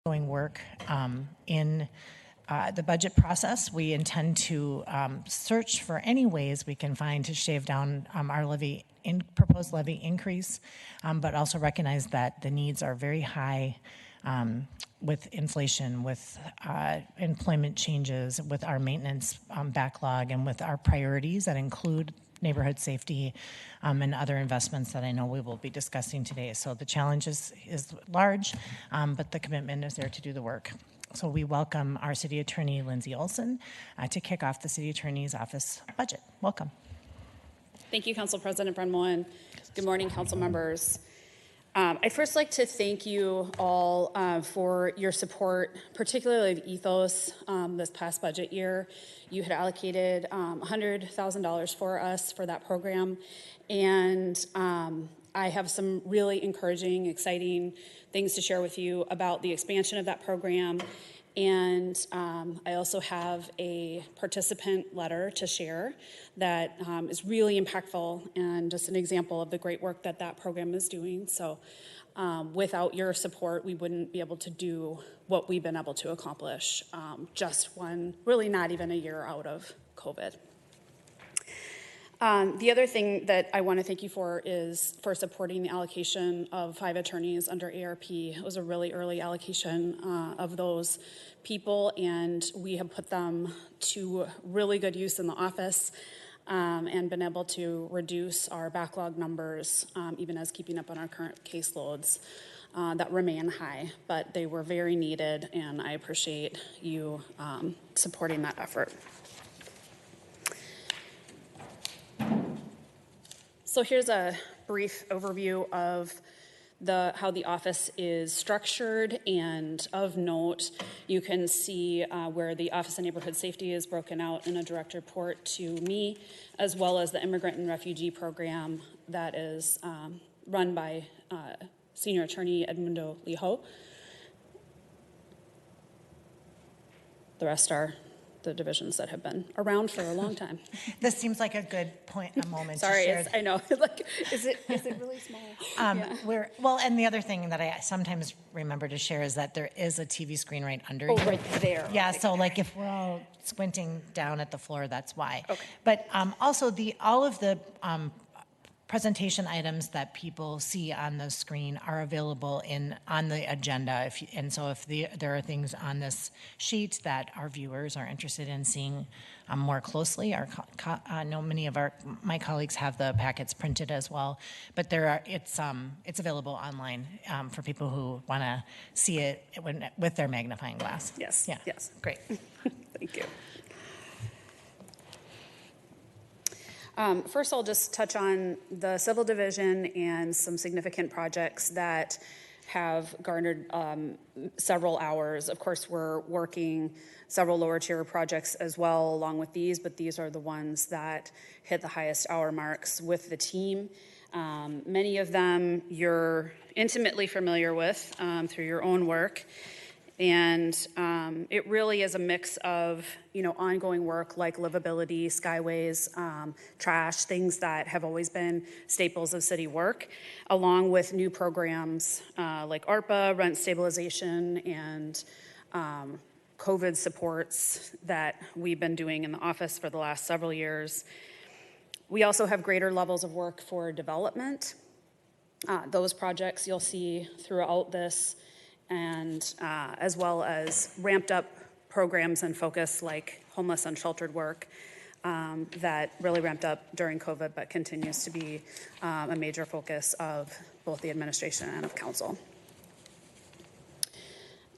ongoing work in the budget process. We intend to search for any ways we can find to shave down our proposed levy increase, but also recognize that the needs are very high with inflation, with employment changes, with our maintenance backlog, and with our priorities that include neighborhood safety and other investments that I know we will be discussing today. So the challenge is large, but the commitment is there to do the work. So we welcome our City Attorney, Lindsay Olson, to kick off the City Attorney's Office budget. Welcome. Thank you, Council President Brenmoen. Good morning, Council members. I'd first like to thank you all for your support, particularly of Ethos this past budget year. You had allocated $100,000 for us for that program, and I have some really encouraging, exciting things to share with you about the expansion of that program. And I also have a participant letter to share that is really impactful and just an example of the great work that that program is doing. So without your support, we wouldn't be able to do what we've been able to accomplish really not even a year out of COVID. The other thing that I want to thank you for is for supporting the allocation of 5 attorneys under ARP. It was a really early allocation of those people, and we have put them to really good use in the office and been able to reduce our backlog numbers, even as keeping up on our current caseloads that remain high. But they were very needed, and I appreciate you supporting that effort. So here's a brief overview of how the office is structured, and of note, you can see where the Office of Neighborhood Safety is broken out in a direct report to me, as well as the Immigrant and Refugee Program that is run by Senior Attorney Edmundo Lijo. The rest are the divisions that have been around for a long time. This seems like a good moment Sorry, to share. I know. Like, is it really small? Yeah. And the other thing that I sometimes remember to share is that there is a TV screen right under you. Right there. Yeah, so like if we're all squinting down at the floor, that's why. Okay. But also all of the presentation items that people see on the screen are available on the agenda. So if there are things on this sheet that our viewers are interested in seeing more closely, I know many of my colleagues have the packets printed as well, but it's available online for people who want to see it with their magnifying glass. Yes. Yeah. Yes. Great. Thank you. First, I'll just touch on the Civil Division and some significant projects that have garnered several hours. Of course, we're working several lower tier projects as well along with these, but these are the ones that hit the highest hour marks with the team. Many of them you're intimately familiar with through your own work. And it really is a mix of, ongoing work like livability, skyways, trash, things that have always been staples of city work, along with new programs like ARPA, rent stabilization, and COVID supports that we've been doing in the office for the last several years. We also have greater levels of work for development. Those projects you'll see throughout this, and as well as ramped up programs and focus like homeless and sheltered work that really ramped up during COVID but continues to be a major focus of both the administration and of council.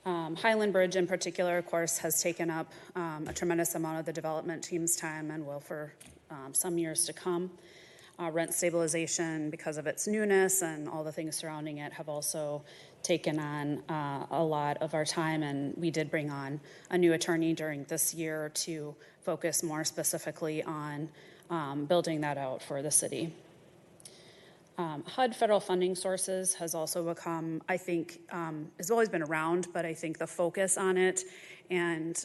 Highland Bridge in particular, of course, has taken up a tremendous amount of the development team's time and will for some years to come. Rent stabilization, because of its newness and all the things surrounding it, have also taken on a lot of our time, and we did bring on a new attorney during this year to focus more specifically on building that out for the city. HUD federal funding sources has also become, I think, has always been around, but I think the focus on it and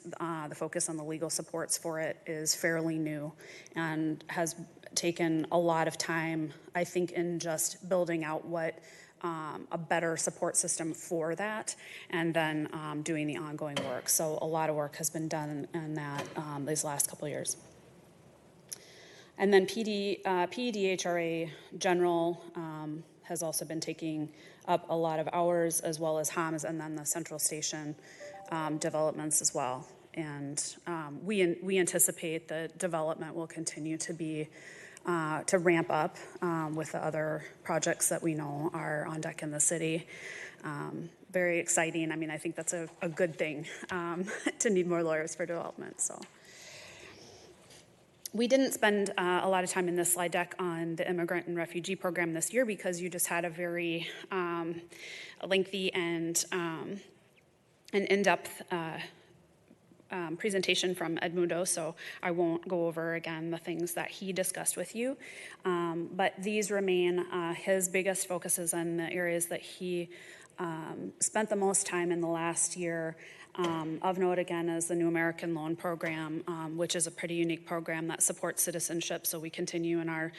the focus on the legal supports for it is fairly new and has taken a lot of time, I think, in just building out what a better support system for that, and then doing the ongoing work. So a lot of work has been done in that these last couple of years. And then PEDHRA General has also been taking up a lot of hours, as well as HOMS, and then the Central Station developments as well. And we anticipate that development will continue to be to ramp up with the other projects that we know are on deck in the city. Very exciting. I mean, I think that's a good thing to need more lawyers for development. So. We didn't spend a lot of time in this slide deck on the immigrant and refugee program this year because you just had a very lengthy and an in-depth presentation from Edmundo, so I won't go over again the things that he discussed with you. But these remain his biggest focuses on the areas that he spent the most time in the last year. Of note, again, is the New American Loan Program, which is a pretty unique program that supports citizenship. So we continue in our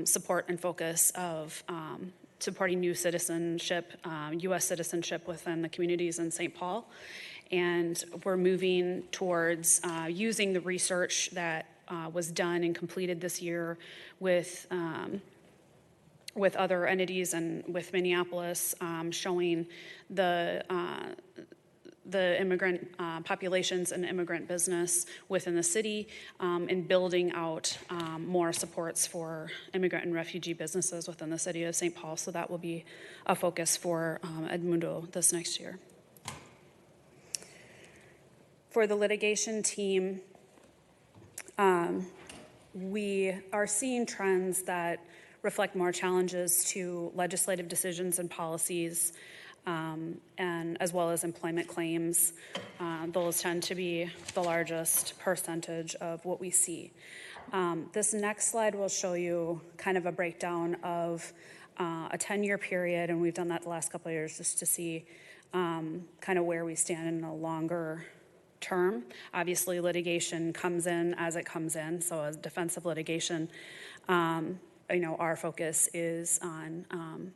support and focus of supporting new citizenship, U.S. citizenship within the communities in St. Paul. And we're moving towards using the research that was done and completed this year with other entities and with Minneapolis, showing the immigrant populations and immigrant business within the city, and building out more supports for immigrant and refugee businesses within the city of St. Paul. So that will be a focus for Edmundo this next year. For the litigation team, we are seeing trends that reflect more challenges to legislative decisions and policies, and as well as employment claims. Those tend to be the largest percentage of what we see. This next slide will show you kind of a breakdown of a 10-year period, and we've done that the last couple of years just to see kind of where we stand in a longer term. Obviously, litigation comes in as it comes in, so as defensive litigation, our focus is on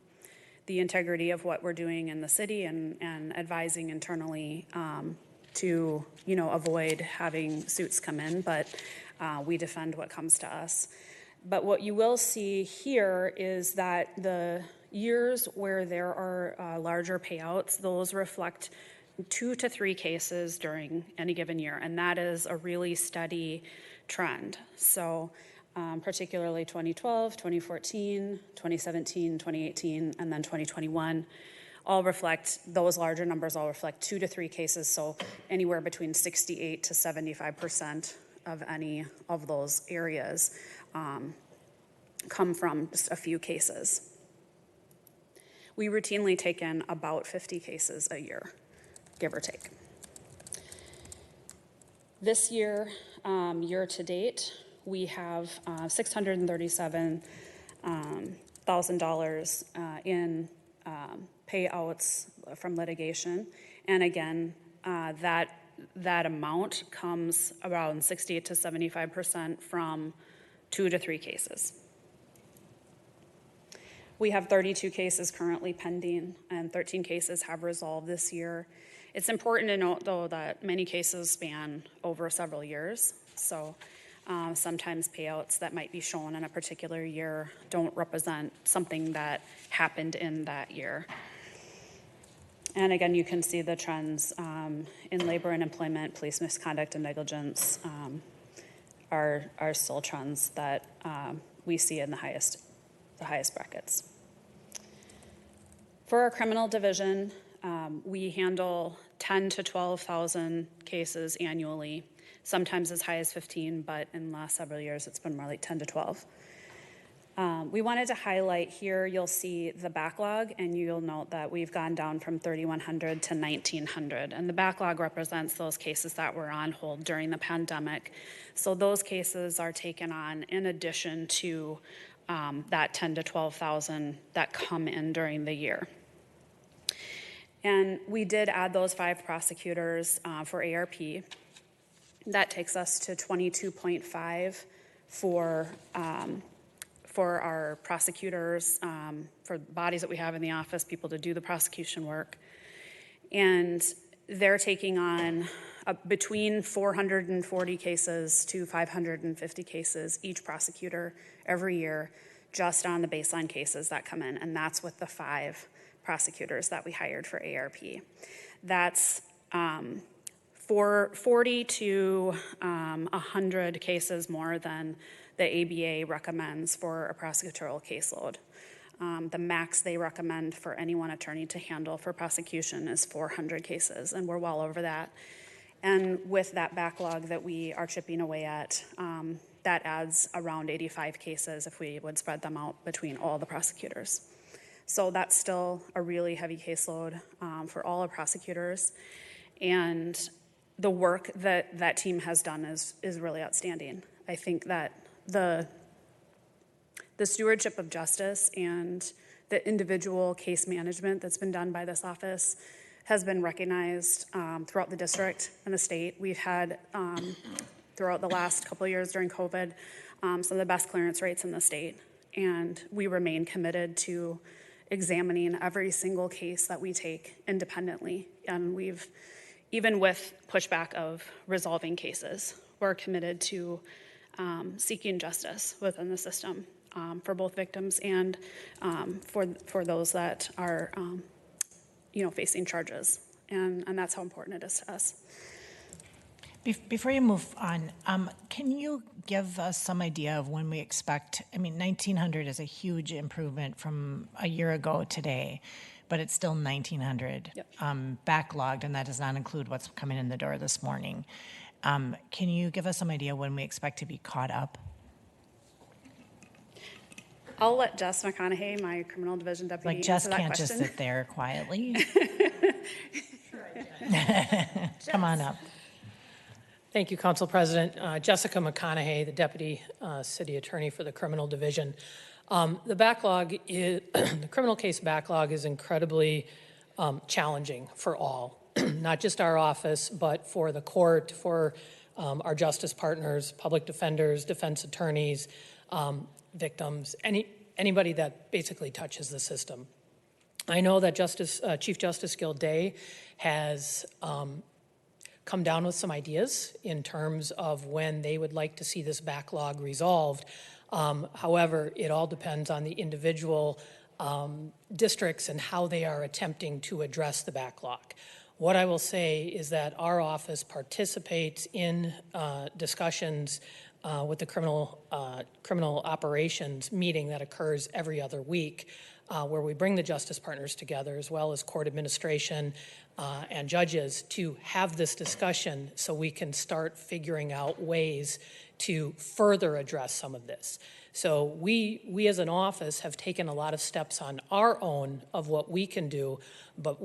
the integrity of what we're doing in the city and advising internally to avoid having suits come in, but we defend what comes to us. But what you will see here is that the years where there are larger payouts, those reflect 2 to 3 cases during any given year, and that is a really steady trend. So particularly 2012, 2014, 2017, 2018, and then 2021, those larger numbers all reflect 2 to 3 cases, so anywhere between 68 to 75% of any of those areas come from just a few cases. We routinely take in about 50 cases a year, give or take. This year, year to date, we have $637,000 in payouts from litigation, and again, that amount comes around 68 to 75% from 2 to 3 cases. We have 32 cases currently pending, and 13 cases have resolved this year. It's important to note, though, that many cases span over several years, so sometimes payouts that might be shown in a particular year don't represent something that happened in that year. And again, you can see the trends in labor and employment, police misconduct, and negligence are still trends that we see in the highest brackets. For our criminal division, we handle 10 to 12,000 cases annually, sometimes as high as 15, but in the last several years, it's been more like 10 to 12. We wanted to highlight here, you'll see the backlog, and you'll note that we've gone down from 3,100 to 1,900. And the backlog represents those cases that were on hold during the pandemic. So those cases are taken on in addition to that 10 to 12,000 that come in during the year. And we did add those 5 prosecutors for ARP. That takes us to 22.5 for for our prosecutors, for bodies that we have in the office, people to do the prosecution work. And they're taking on between 440 cases to 550 cases, each prosecutor every year, just on the baseline cases that come in. And that's with the 5 prosecutors that we hired for ARP. That's for 40 to 100 cases more than the ABA recommends for a prosecutorial caseload. The max they recommend for any one attorney to handle for prosecution is 400 cases, and we're well over that. And with that backlog that we are chipping away at, that adds around 85 cases if we would spread them out between all the prosecutors. So that's still a really heavy caseload for all our prosecutors. And the work that that team has done is really outstanding. I think that the stewardship of justice and the individual case management that's been done by this office has been recognized throughout the district and the state. We've had, throughout the last couple of years during COVID, some of the best clearance rates in the state. And we remain committed to examining every single case that we take independently. And we've, even with pushback of resolving cases, we're committed to seeking justice within the system for both victims and for those that are, facing charges. And that's how important it is to us. Before you move on, can you give us some idea of when we expect, 1,900 is a huge improvement from a year ago today, but it's still 1,900 backlogged, and that does not include what's coming in the door this morning. Can you give us some idea when we expect to be caught up? I'll let Jess McConaughey, my criminal division deputy, Jess answer that can't question. just sit there quietly. Come on up. Thank you, Council President. Jessica McConaughey, the Deputy City Attorney for the Criminal Division. The backlog is, the criminal case backlog is incredibly challenging for all, not just our office, but for the court, for our justice partners, public defenders, defense attorneys, victims, anybody that basically touches the system. I know that Chief Justice Gilday has come down with some ideas in terms of when they would like to see this backlog resolved. However, it all depends on the individual districts and how they are attempting to address the backlog. What I will say is that our office participates in discussions with the criminal operations meeting that occurs every other week, where we bring the justice partners together as well as court administration and judges to have this discussion so we can start figuring out ways to further address some of this. So we as an office have taken a lot of steps on our own of what we can do, but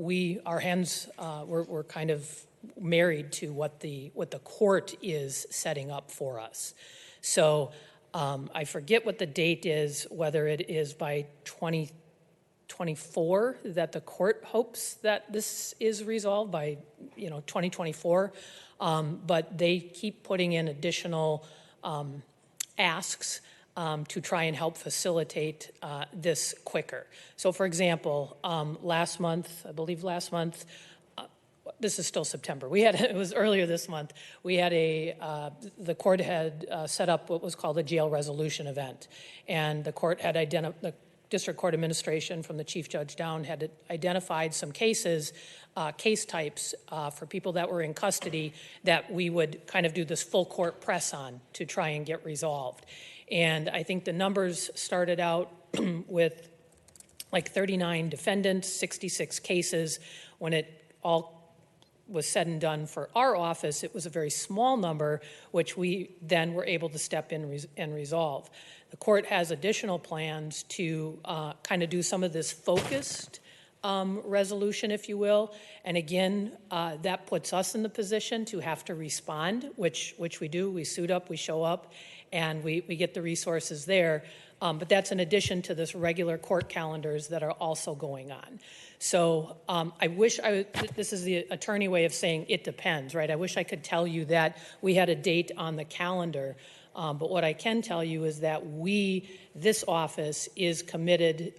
our hands, we're kind of married to what the court is setting up for us. So I forget what the date is, whether it is by 2024 that the court hopes that this is resolved by 2024, but they keep putting in additional asks to try and help facilitate this quicker. So for example, last month, this is still September. It was earlier this month. We had the court had set up what was called a jail resolution event, and the court had the district court administration from the chief judge down had identified some cases, case types for people that were in custody that we would kind of do this full court press on to try and get resolved. And I think the numbers started out with like 39 defendants, 66 cases. When it all was said and done for our office, it was a very small number, which we then were able to step in and resolve. The court has additional plans to kind of do some of this focused resolution, if you will. And again, that puts us in the position to have to respond, which we do. We suit up, we show up, and we get the resources there. But that's in addition to this regular court calendars that are also going on. So I wish this is the attorney way of saying it depends, right? I wish I could tell you that we had a date on the calendar, But what I can tell you is that this office is committed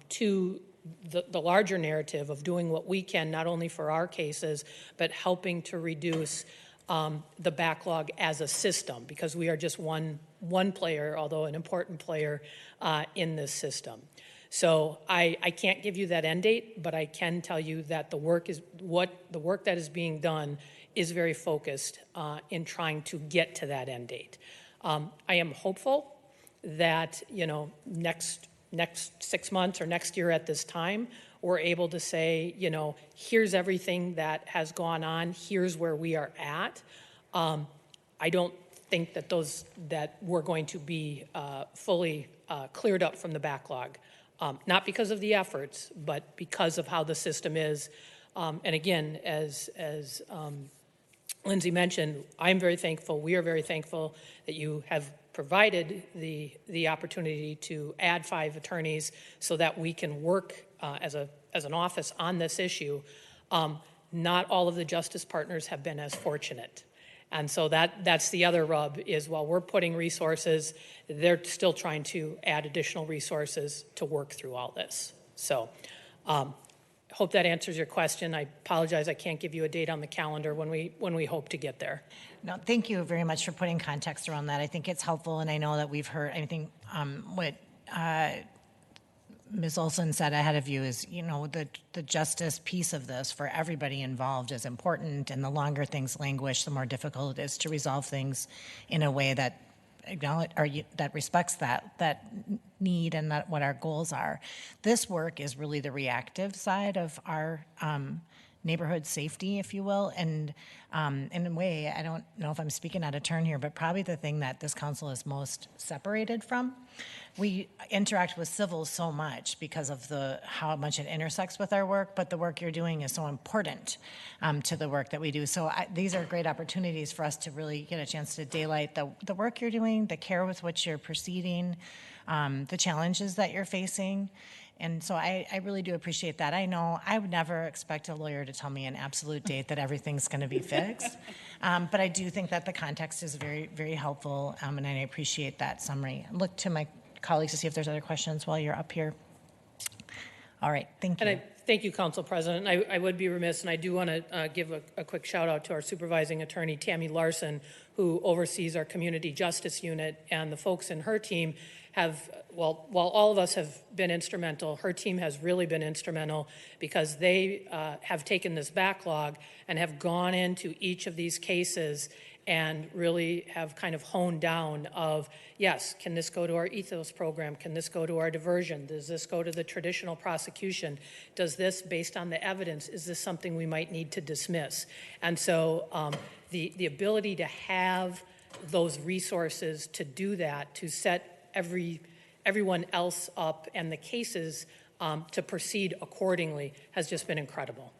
to the larger narrative of doing what we can, not only for our cases, but helping to reduce the backlog as a system, because we are just one player, although an important player in this system. So I can't give you that end date, but I can tell you that the work that is being done is very focused in trying to get to that end date. I am hopeful that, next 6 months or next year at this time, we're able to say, here's everything that has gone on, here's where we are at. I don't think that we're going to be fully cleared up from the backlog. Not because of the efforts, but because of how the system is. And again, as Lindsay mentioned, I'm very thankful, we are very thankful that you have provided the opportunity to add 5 attorneys so that we can work as an office on this issue. Not all of the justice partners have been as fortunate. And so that's the other rub, is while we're putting resources, they're still trying to add additional resources to work through all this. So hope that answers your question. I apologize, I can't give you a date on the calendar when we hope to get there. No, thank you very much for putting context around that. I think it's helpful, and I know that we've heard, I think what Ms. Olson said ahead of you is, the justice piece of this for everybody involved is important, and the longer things languish, the more difficult it is to resolve things in a way that that respects that need and what our goals are. This work is really the reactive side of our neighborhood safety, if you will, and in a way, I don't know if I'm speaking out of turn here, but probably the thing that this council is most separated from. We interact with civil so much because of how much it intersects with our work, but the work you're doing is so important to the work that we do. So these are great opportunities for us to really get a chance to daylight the work you're doing, the care with which you're proceeding, the challenges that you're facing. And so I really do appreciate that. I know I would never expect a lawyer to tell me an absolute date that everything's going to be fixed. But I do think that the context is very, very helpful, and I appreciate that summary. I look to my colleagues to see if there's other questions while you're up here. All right, thank you. And thank you, Council President. I would be remiss, and I do want to give a quick shout out to our supervising attorney, Tammy Larson, who oversees our community justice unit, and the folks in her team have, while all of us have been instrumental, her team has really been instrumental, because they have taken this backlog and have gone into each of these cases and really have kind of honed down of, yes, can this go to our ethos program? Can this go to our diversion? Does this go to the traditional prosecution? Does this, based on the evidence, is this something we might need to dismiss? And so the ability to have those resources to do that, to set everyone else up and the cases to proceed accordingly, has just been incredible.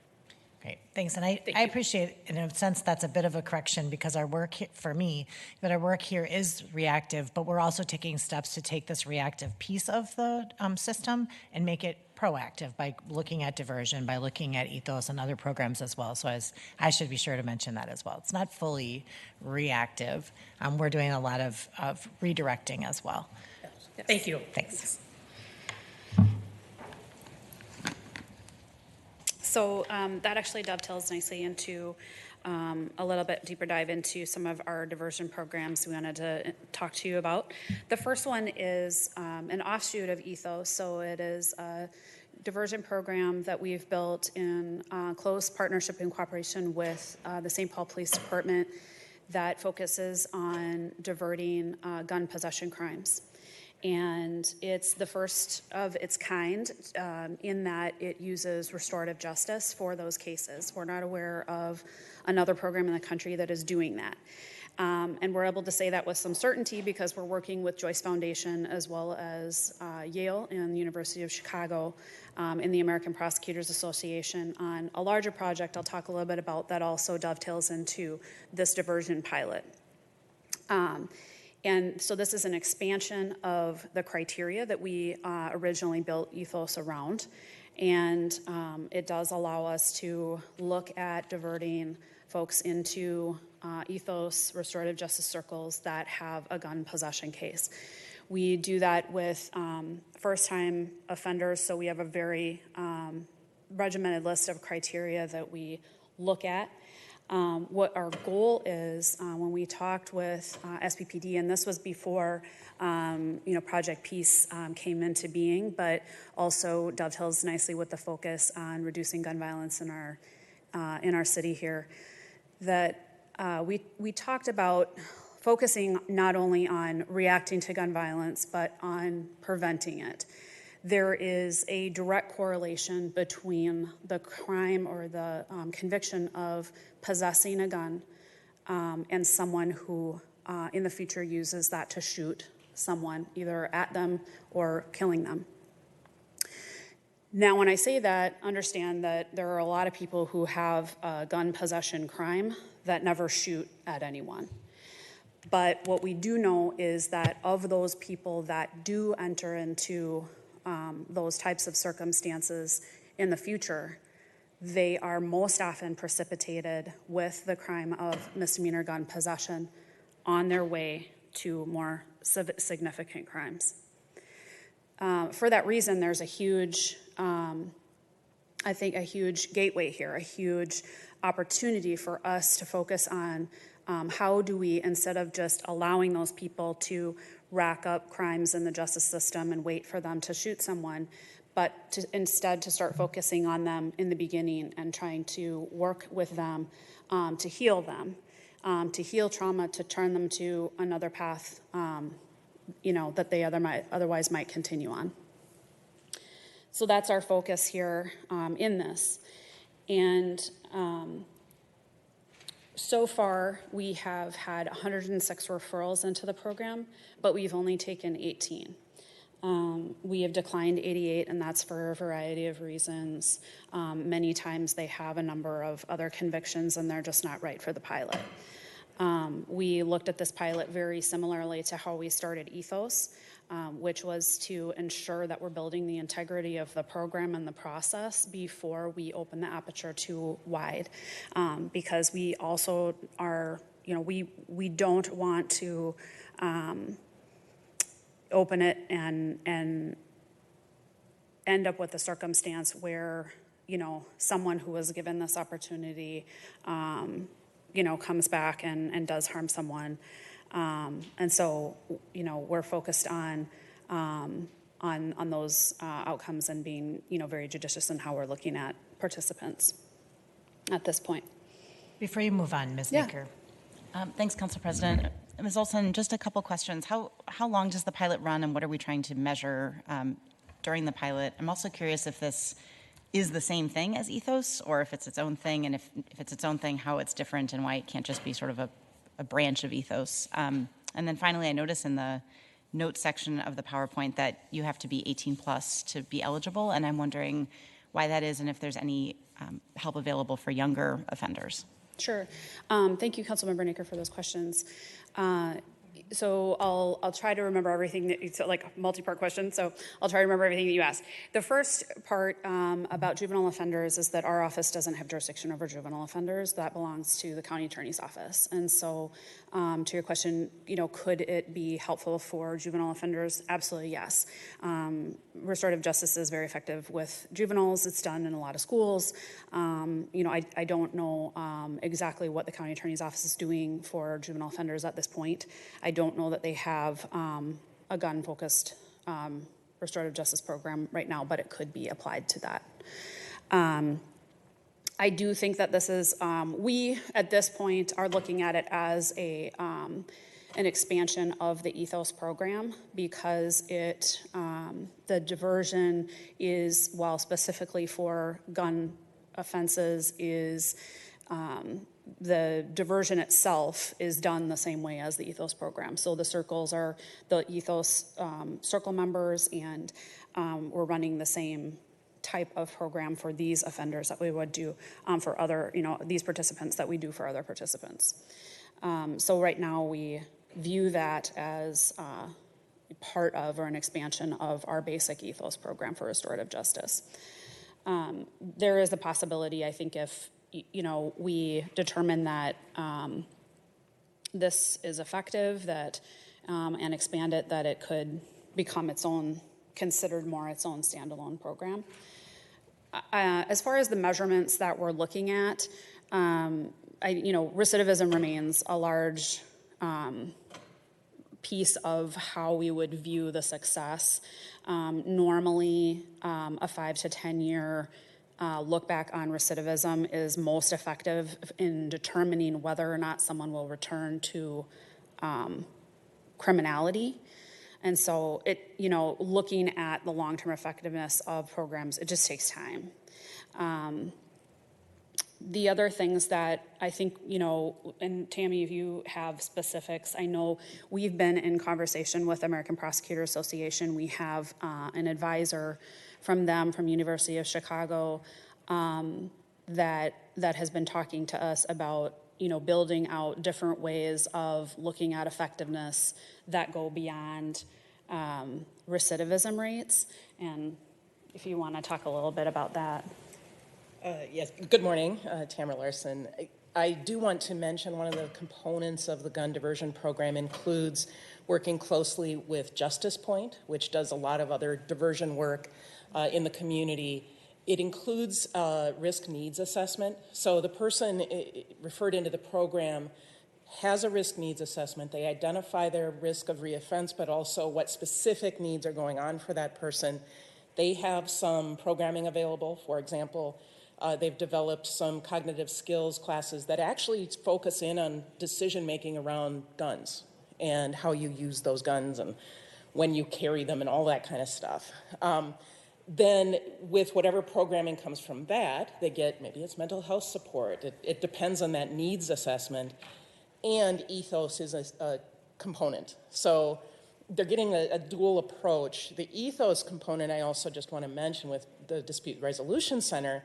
Great, thanks. And I appreciate, in a sense, that's a bit of a correction, because our work for me, that our work here is reactive, but we're also taking steps to take this reactive piece of the system and make it proactive by looking at diversion, by looking at ethos and other programs as well. So I should be sure to mention that as well. It's not fully reactive. We're doing a lot of redirecting as well. Yes. Thank you. Thanks. So that actually dovetails nicely into a little bit deeper dive into some of our diversion programs we wanted to talk to you about. The first one is an offshoot of Ethos. So it is a diversion program that we've built in close partnership and cooperation with the St. Paul Police Department that focuses on diverting gun possession crimes. And it's the first of its kind in that it uses restorative justice for those cases. We're not aware of another program in the country that is doing that. And we're able to say that with some certainty because we're working with Joyce Foundation as well as Yale and the University of Chicago and the American Prosecutors Association on a larger project I'll talk a little bit about that also dovetails into this diversion pilot. And so this is an expansion of the criteria that we originally built Ethos around. And it does allow us to look at diverting folks into ethos restorative justice circles that have a gun possession case. We do that with first-time offenders, so we have a very regimented list of criteria that we look at. What our goal is, when we talked with SPPD, and this was before Project Peace came into being, but also dovetails nicely with the focus on reducing gun violence in our city here, that we talked about focusing not only on reacting to gun violence, but on preventing it. There is a direct correlation between the crime or the conviction of possessing a gun and someone who in the future uses that to shoot someone, either at them or killing them. Now, when I say that, understand that there are a lot of people who have a gun possession crime that never shoot at anyone. But what we do know is that of those people that do enter into those types of circumstances in the future, they are most often precipitated with the crime of misdemeanor gun possession on their way to more significant crimes. For that reason, there's a huge, I think, a huge gateway here, a huge opportunity for us to focus on how do we, instead of just allowing those people to rack up crimes in the justice system and wait for them to shoot someone, but instead to start focusing on them in the beginning and trying to work with them to heal them, to heal trauma, to turn them to another path, that they otherwise might continue on. So that's our focus here in this. And so far, we have had 106 referrals into the program, but we've only taken 18. We have declined 88, and that's for a variety of reasons. Many times they have a number of other convictions, and they're just not right for the pilot. We looked at this pilot very similarly to how we started Ethos, which was to ensure that we're building the integrity of the program and the process before we open the aperture too wide, because we also are, we don't want to open it and end up with a circumstance where, someone who was given this opportunity, comes back and does harm someone. And so, we're focused on those outcomes and being, very judicious in how we're looking at participants at this point. Before you move on, Ms. Yeah. Meeker. Thanks, Council President. Ms. Olson, just a couple questions. How long does the pilot run, and what are we trying to measure during the pilot? I'm also curious if this is the same thing as Ethos, or if it's its own thing, and if it's its own thing, how it's different and why it can't just be sort of a branch of Ethos. And then finally, I notice in the notes section of the PowerPoint that you have to be 18 plus to be eligible, and I'm wondering why that is and if there's any help available for younger offenders. Sure. Thank you, Councilmember Naker, for those questions. So I'll try to remember everything that it's like a multi-part question. So I'll try to remember everything that you asked. The first part about juvenile offenders is that our office doesn't have jurisdiction over juvenile offenders. That belongs to the county attorney's office. And so to your question, could it be helpful for juvenile offenders? Absolutely, yes. Restorative justice is very effective with juveniles. It's done in a lot of schools. I don't know exactly what the county attorney's office is doing for juvenile offenders at this point. I don't know that they have a gun-focused restorative justice program right now, but it could be applied to that. I do think that this is, we at this point are looking at it as an expansion of the Ethos program, because the diversion is, while specifically for gun offenses, is the diversion itself is done the same way as the Ethos program. So the circles are the Ethos circle members, and we're running the same type of program for these offenders that we would do for other, these participants that we do for other participants. So right now we view that as part of or an expansion of our basic Ethos program for restorative justice. there is a possibility, I think, if, we determine that this is effective, that and expand it, that it could become considered more its own standalone program. As far as the measurements that we're looking at, recidivism remains a large piece of how we would view the success. Normally, a 5 to 10 year look back on recidivism is most effective in determining whether or not someone will return to criminality. And so looking at the long-term effectiveness of programs, it just takes time. The other things that I think, and Tammy, if you have specifics, I know we've been in conversation with American Prosecutor Association. We have an advisor from them, from University of Chicago, that has been talking to us about, building out different ways of looking at effectiveness that go beyond recidivism rates. And if you want to talk a little bit about that. Yes, good morning, Tamara Larson. I do want to mention one of the components of the gun diversion program includes working closely with Justice Point, which does a lot of other diversion work in the community. It includes risk needs assessment. So the person referred into the program has a risk needs assessment. They identify their risk of reoffense, but also what specific needs are going on for that person. They have some programming available. For example, they've developed some cognitive skills classes that actually focus in on decision-making around guns and how you use those guns and when you carry them and all that kind of stuff. Then with whatever programming comes from that, they get, maybe it's mental health support. It depends on that needs assessment. And ethos is a component. So they're getting a dual approach. The ethos component I also just want to mention with the Dispute Resolution Center,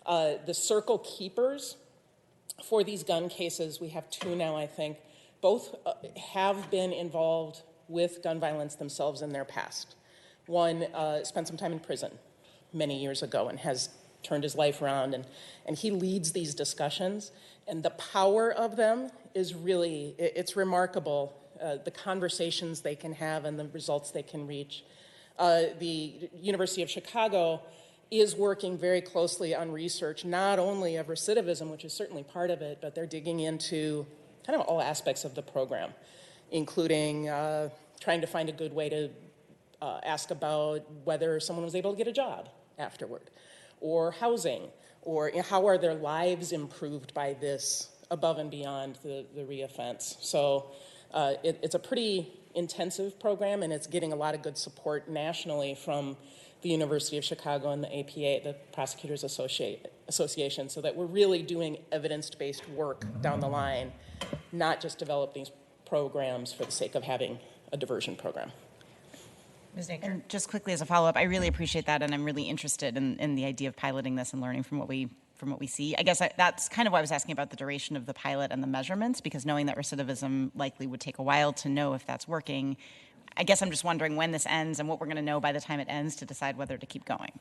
the circle keepers for these gun cases, we have 2 now, I think, both have been involved with gun violence themselves in their past. One spent some time in prison many years ago and has turned his life around, and he leads these discussions. And the power of them is really, it's remarkable, the conversations they can have and the results they can reach. The University of Chicago is working very closely on research, not only of recidivism, which is certainly part of it, but they're digging into kind of all aspects of the program, including trying to find a good way to ask about whether someone was able to get a job afterward, or housing, or how are their lives improved by this above and beyond the reoffense. So it's a pretty intensive program, and it's getting a lot of good support nationally from the University of Chicago and the APA, the Prosecutors Association, so that we're really doing evidence-based work down the line, not just develop these programs for the sake of having a diversion program. Ms. Naker. And just quickly as a follow-up, I really appreciate that, and I'm really interested in the idea of piloting this and learning from what we see. I guess that's kind of why I was asking about the duration of the pilot and the measurements, because knowing that recidivism likely would take a while to know if that's working, I guess I'm just wondering when this ends and what we're going to know by the time it ends to decide whether to keep going.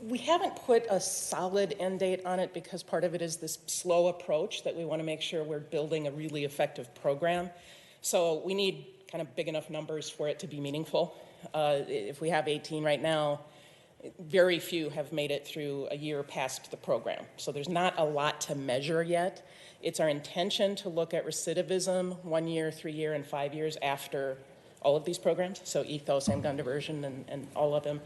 We haven't put a solid end date on it because part of it is this slow approach that we want to make sure we're building a really effective program. So we need kind of big enough numbers for it to be meaningful. If we have 18 right now, very few have made it through a year past the program. So there's not a lot to measure yet. It's our intention to look at recidivism 1 year, 3 year, and 5 years after all of these programs, so ethos and gun diversion and all of them.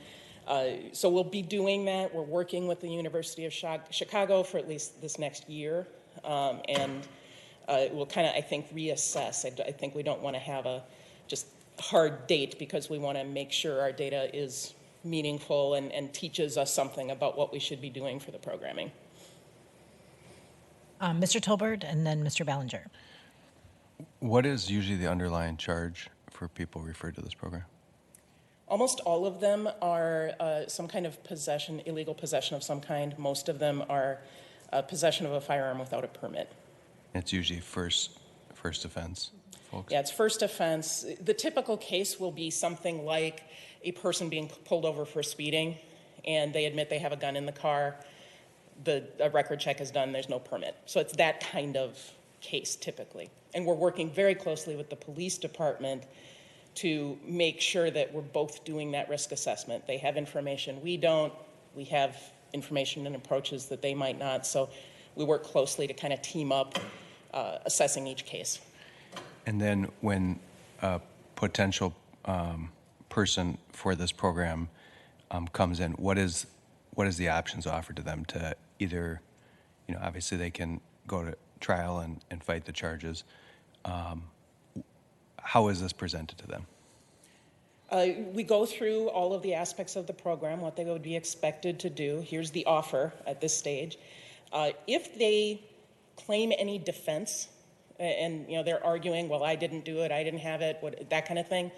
So we'll be doing that. We're working with the University of Chicago for at least this next year, and we'll kind of, I think, reassess. I think we don't want to have a just hard date because we want to make sure our data is meaningful and teaches us something about what we should be doing for the programming. Mr. Tolbert and then Mr. Ballinger. What is usually the underlying charge for people referred to this program? Almost all of them are some kind of possession, illegal possession of some kind. Most of them are possession of a firearm without a permit. It's usually first offense, folks? Yeah, it's first offense. The typical case will be something like a person being pulled over for speeding and they admit they have a gun in the car, a record check is done, there's no permit. So it's that kind of case typically. And we're working very closely with the police department to make sure that we're both doing that risk assessment. They have information we don't, we have information and approaches that they might not, so we work closely to kind of team up assessing each case. And then when a potential person for this program comes in, what is the options offered to them to either, obviously they can go to trial and fight the charges. How is this presented to them? We go through all of the aspects of the program, what they would be expected to do. Here's the offer at this stage. If they claim any defense, and they're arguing, well, I didn't do it, I didn't have it, that kind of thing,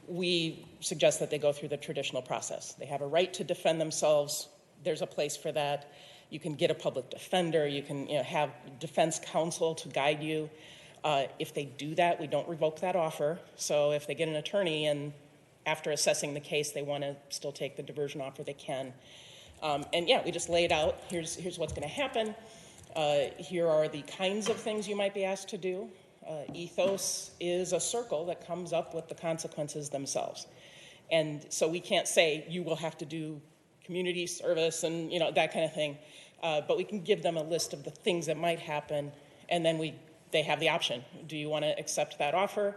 we suggest that they go through the traditional process. They have a right to defend themselves. There's a place for that. You can get a public defender. You can have defense counsel to guide you. If they do that, we don't revoke that offer. So if they get an attorney and after assessing the case, they want to still take the diversion offer, they can. And yeah, we just lay it out. Here's what's going to happen. Here are the kinds of things you might be asked to do. Ethos is a circle that comes up with the consequences themselves. And so we can't say you will have to do community service and that kind of thing. But we can give them a list of the things that might happen, and then they have the option. Do you want to accept that offer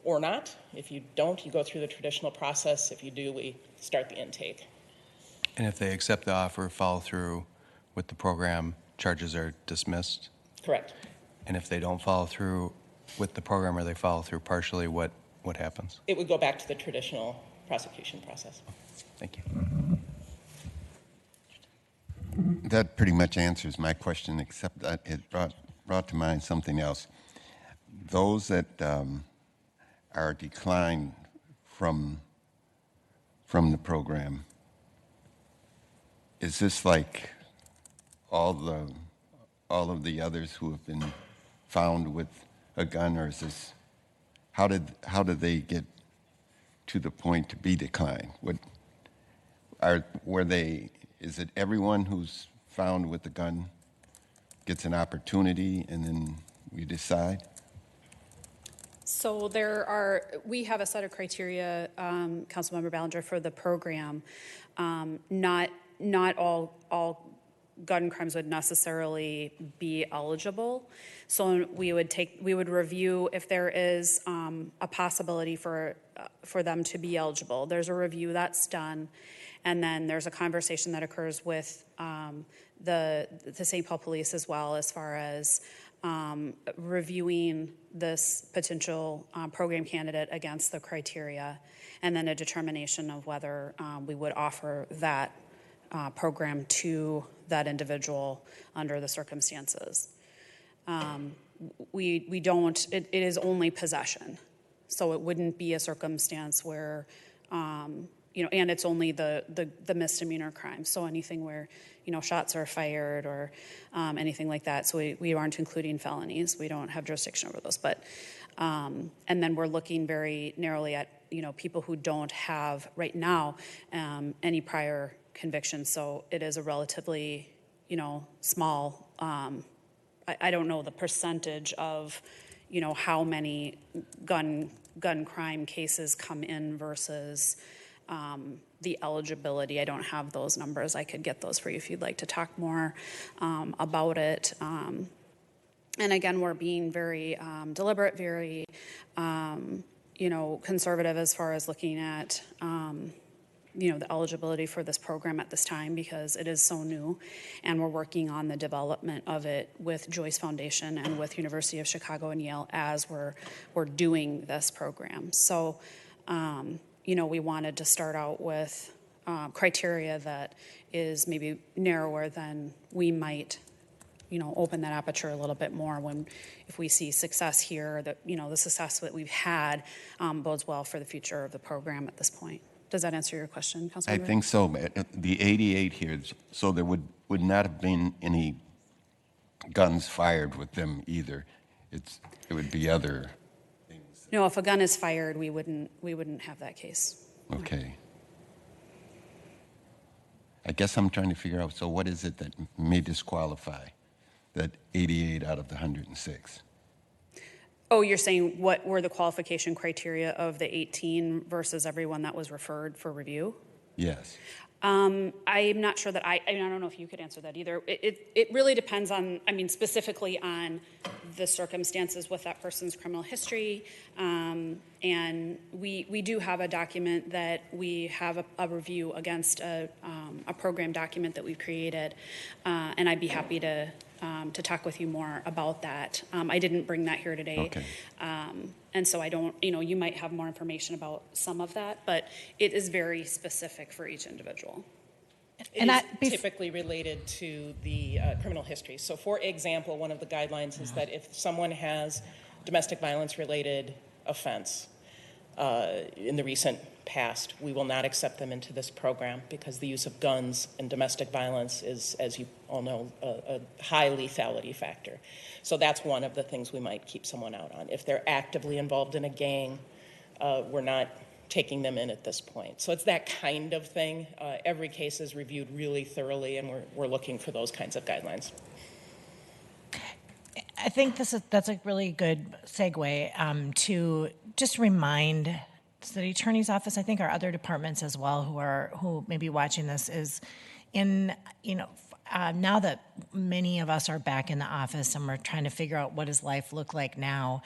or not? If you don't, you go through the traditional process. If you do, we start the intake. And if they accept the offer, follow through with the program, charges are dismissed? Correct. And if they don't follow through with the program or they follow through partially, what happens? It would go back to the traditional prosecution process. Thank you. That pretty much answers my question, except that it brought to mind something else. Those that are declined from the program, is this like all of the others who have been found with a gun, or is this how did they get to the point to be declined? Is it everyone who's found with a gun gets an opportunity and then we decide? So we have a set of criteria, Councilmember Ballinger, for the program. Not all gun crimes would necessarily be eligible. So we would review if there is a possibility for them to be eligible. There's a review that's done, and then there's a conversation that occurs with the St. Paul Police as well, as far as reviewing this potential program candidate against the criteria, and then a determination of whether we would offer that program to that individual under the circumstances. We don't, it is only possession. So it wouldn't be a circumstance where, and it's only the misdemeanor crime. So anything where, shots are fired or anything like that. So we aren't including felonies. We don't have jurisdiction over those. But, and then we're looking very narrowly at, people who don't have right now any prior convictions. So it is a relatively, small, I don't know the percentage of, how many gun crime cases come in versus the eligibility. I don't have those numbers. I could get those for you if you'd like to talk more about it. And again, we're being very deliberate, very, conservative as far as looking at, the eligibility for this program at this time, because it is so new, and we're working on the development of it with Joyce Foundation and with University of Chicago and Yale as we're doing this program. So, we wanted to start out with criteria that is maybe narrower than we might, open that aperture a little bit more if we see success here, that, the success that we've had bodes well for the future of the program at this point. Does that answer your question, Councilmember? I think so. The 88 here, so there would not have been any guns fired with them either. It would be other things. No, if a gun is fired, we wouldn't have that case. Okay. I guess I'm trying to figure out, so what is it that may disqualify that 88 out of the 106? Oh, you're saying what were the qualification criteria of the 18 versus everyone that was referred for review? Yes. I'm not sure that I don't know if you could answer that either. It really depends on, I mean, specifically on the circumstances with that person's criminal history. And we do have a document that we have a review against a program document that we've created. And I'd be happy to talk with you more about that. I didn't bring that here today. Okay. And so I don't, you might have more information about some of that, but it is very specific for each individual. It is typically related to the criminal history. So for example, one of the guidelines is that if someone has domestic violence related offense in the recent past, we will not accept them into this program because the use of guns and domestic violence is, as you all know, a high lethality factor. So that's one of the things we might keep someone out on. If they're actively involved in a gang, we're not taking them in at this point. So it's that kind of thing. Every case is reviewed really thoroughly, and we're looking for those kinds of guidelines. I think that's a really good segue to just remind the attorney's office, I think our other departments as well who may be watching this, is now that many of us are back in the office and we're trying to figure out what does life look like now,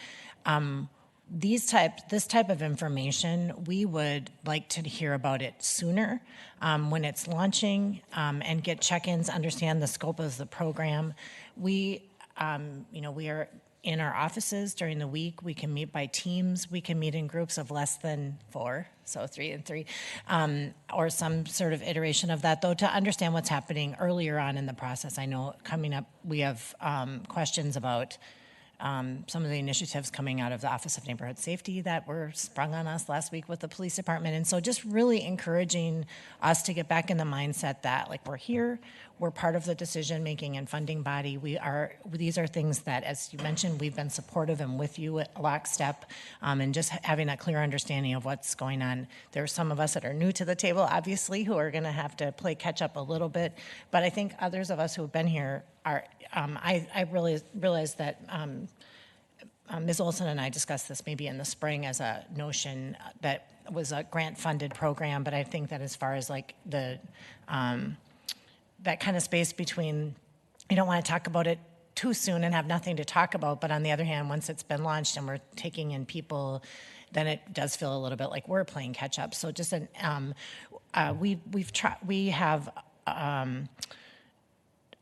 this type of information, we would like to hear about it sooner when it's launching and get check-ins, understand the scope of the program. We are in our offices during the week. We can meet by teams. We can meet in groups of less than 4, so 3 and 3, or some sort of iteration of that, though, to understand what's happening earlier on in the process. I know coming up, we have questions about some of the initiatives coming out of the Office of Neighborhood Safety that were sprung on us last week with the police department. And so just really encouraging us to get back in the mindset that, like, we're here, we're part of the decision-making and funding body. These are things that, as you mentioned, we've been supportive and with you at lockstep, and just having a clear understanding of what's going on. There are some of us that are new to the table, obviously, who are going to have to play catch-up a little bit. But I think others of us who have been here are, I really realized that Ms. Olson and I discussed this maybe in the spring as a notion that was a grant-funded program, but I think that as far as like the that kind of space between, you don't want to talk about it too soon and have nothing to talk about, but on the other hand, once it's been launched and we're taking in people, then it does feel a little bit like we're playing catch-up. So just we have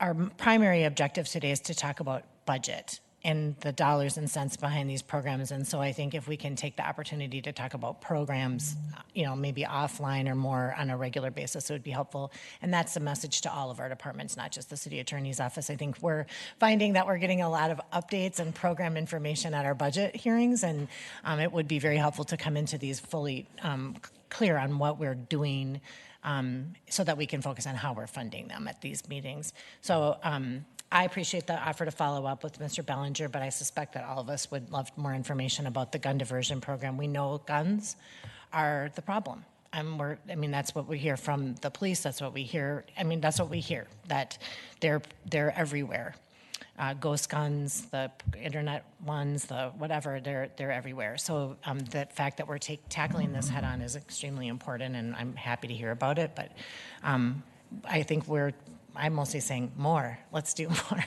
our primary objective today is to talk about budget and the dollars and cents behind these programs. And so I think if we can take the opportunity to talk about programs, maybe offline or more on a regular basis, it would be helpful. And that's the message to all of our departments, not just the city attorney's office. I think we're finding that we're getting a lot of updates and program information at our budget hearings, and it would be very helpful to come into these fully clear on what we're doing, so that we can focus on how we're funding them at these meetings. So I appreciate the offer to follow up with Mr. Bellinger, but I suspect that all of us would love more information about the gun diversion program. We know guns are the problem. That's what we hear from the police. That's what we hear. That's what we hear, that they're everywhere. Ghost guns, the internet ones, the whatever, they're everywhere. So the fact that we're tackling this head on is extremely important, and I'm happy to hear about it. But I think I'm mostly saying more. Let's do more.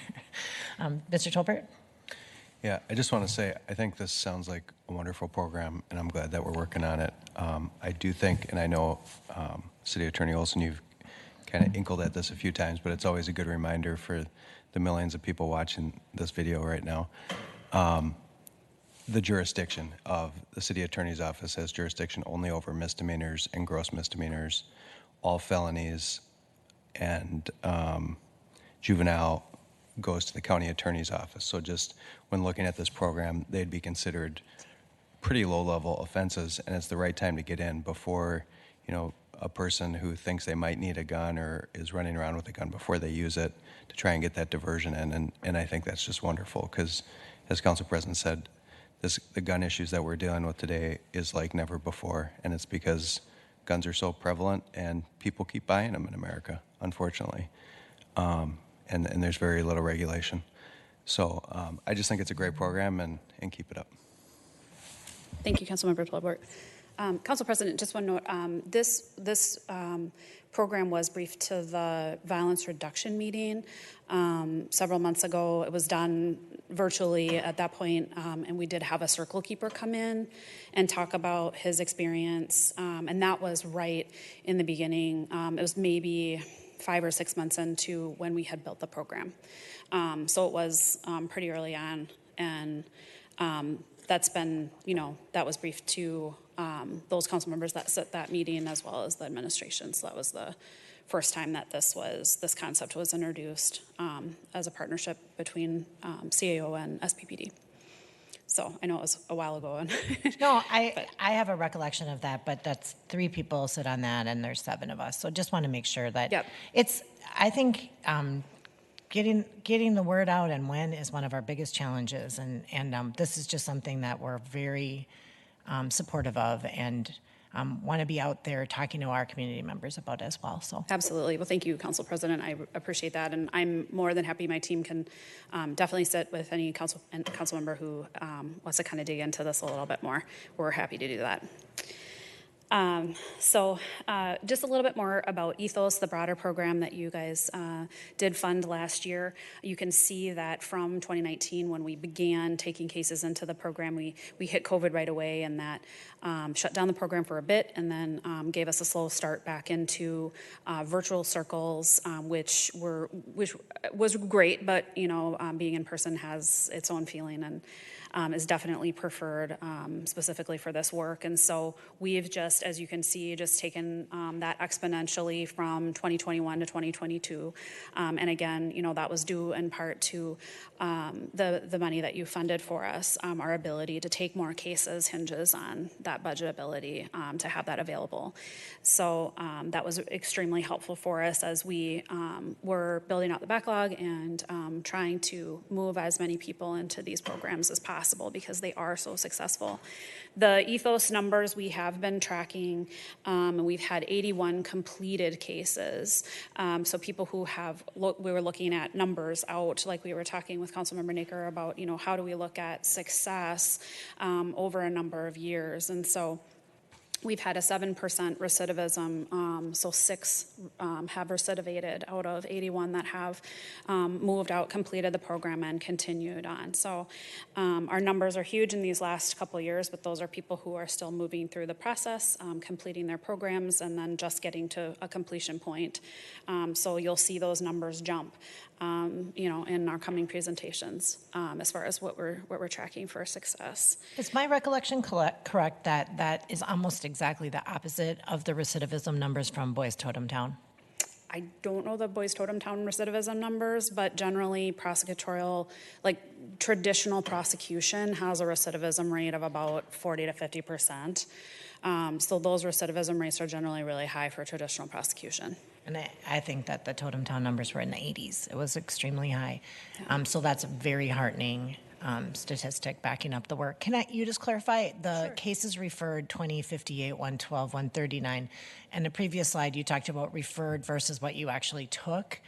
Mr. Tolbert? Yeah, I just want to say, I think this sounds like a wonderful program, and I'm glad that we're working on it. I do think, and I know City Attorney Olson, you've kind of inkled at this a few times, but it's always a good reminder for the millions of people watching this video right now. The jurisdiction of the City Attorney's Office has jurisdiction only over misdemeanors and gross misdemeanors, all felonies, and juvenile goes to the county attorney's office. So just when looking at this program, they'd be considered pretty low-level offenses, and it's the right time to get in before, a person who thinks they might need a gun or is running around with a gun before they use it, to try and get that diversion in. And I think that's just wonderful because, as Council President said, the gun issues that we're dealing with today is like never before, and it's because guns are so prevalent, and people keep buying them in America, unfortunately. And there's very little regulation. So I just think it's a great program, and keep it up. Thank you, Councilmember Plummer. Council President, just one note. This program was briefed to the violence reduction meeting several months ago. It was done virtually at that point, and we did have a circle keeper come in and talk about his experience, and that was right in the beginning. It was maybe 5 or 6 months into when we had built the program. So it was pretty early on, and that's been, that was briefed to those council members that set that meeting as well as the administration. So that was the first time that this concept was introduced as a partnership between CAO and SPPD. So I know it was a while ago. No, I have a recollection of that, but that's 3 people sit on that, and there's 7 of us. So just want to make sure that I think getting the word out and when is one of our biggest challenges, and this is just something that we're very supportive of, and want to be out there talking to our community members about as well. So absolutely. Well, thank you, Council President. I appreciate that, and I'm more than happy. My team can definitely sit with any council member who wants to kind of dig into this a little bit more. We're happy to do that. So just a little bit more about Ethos, the broader program that you guys did fund last year. You can see that from 2019, when we began taking cases into the program, we hit COVID right away, and that shut down the program for a bit, and then gave us a slow start back into virtual circles, which was great, but being in person has its own feeling, and is definitely preferred specifically for this work. And so we've just, as you can see, just taken that exponentially from 2021 to 2022. And again, that was due in part to the money that you funded for us. Our ability to take more cases hinges on that budget ability to have that available. So that was extremely helpful for us as we were building out the backlog and trying to move as many people into these programs as possible, because they are so successful. The Ethos numbers we have been tracking, and we've had 81 completed cases. So people who we were looking at numbers out, like we were talking with Councilmember Naker about, how do we look at success over a number of years? And so we've had a 7% recidivism, so 6 have recidivated out of 81 that have moved out, completed the program, and continued on. So our numbers are huge in these last couple of years, but those are people who are still moving through the process, completing their programs, and then just getting to a completion point. So you'll see those numbers jump, in our coming presentations as far as what we're tracking for success. is my recollection correct that is almost exactly the opposite of the recidivism numbers from Boys Totem Town? I don't know the Boys Totem Town recidivism numbers, but generally prosecutorial, traditional prosecution has a recidivism rate of about 40 to 50%. So those recidivism rates are generally really high for traditional prosecution. And I think that the Totem Town numbers were in the 80s. It was extremely high. So that's a very heartening statistic backing up the work. Can you just clarify the cases referred 2058, 112, 139, and the previous slide you talked about referred versus what you actually took.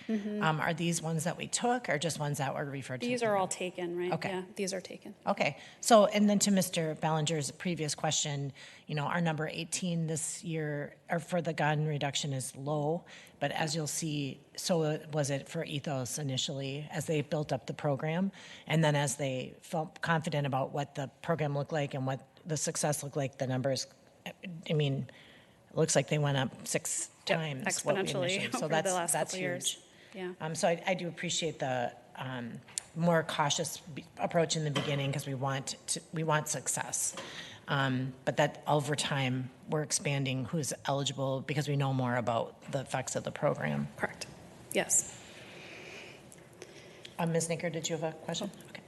Are these ones that we took or just ones that were referred to? These are all taken, right? Okay. Yeah, these are taken. Okay. So, and then to Mr. Ballinger's previous question, our number 18 this year, or for the gun reduction, is low, but as you'll see, so was it for Ethos initially as they built up the program, and then as they felt confident about what the program looked like and what the success looked like, the numbers, it looks like they went up 6 times. Exponentially So over the last that's couple huge. years. Yeah. So I do appreciate the more cautious approach in the beginning because we want success. But that over time, we're expanding who's eligible because we know more about the effects of the program. Correct. Yes. Ms. Naker, did you have a question? Okay.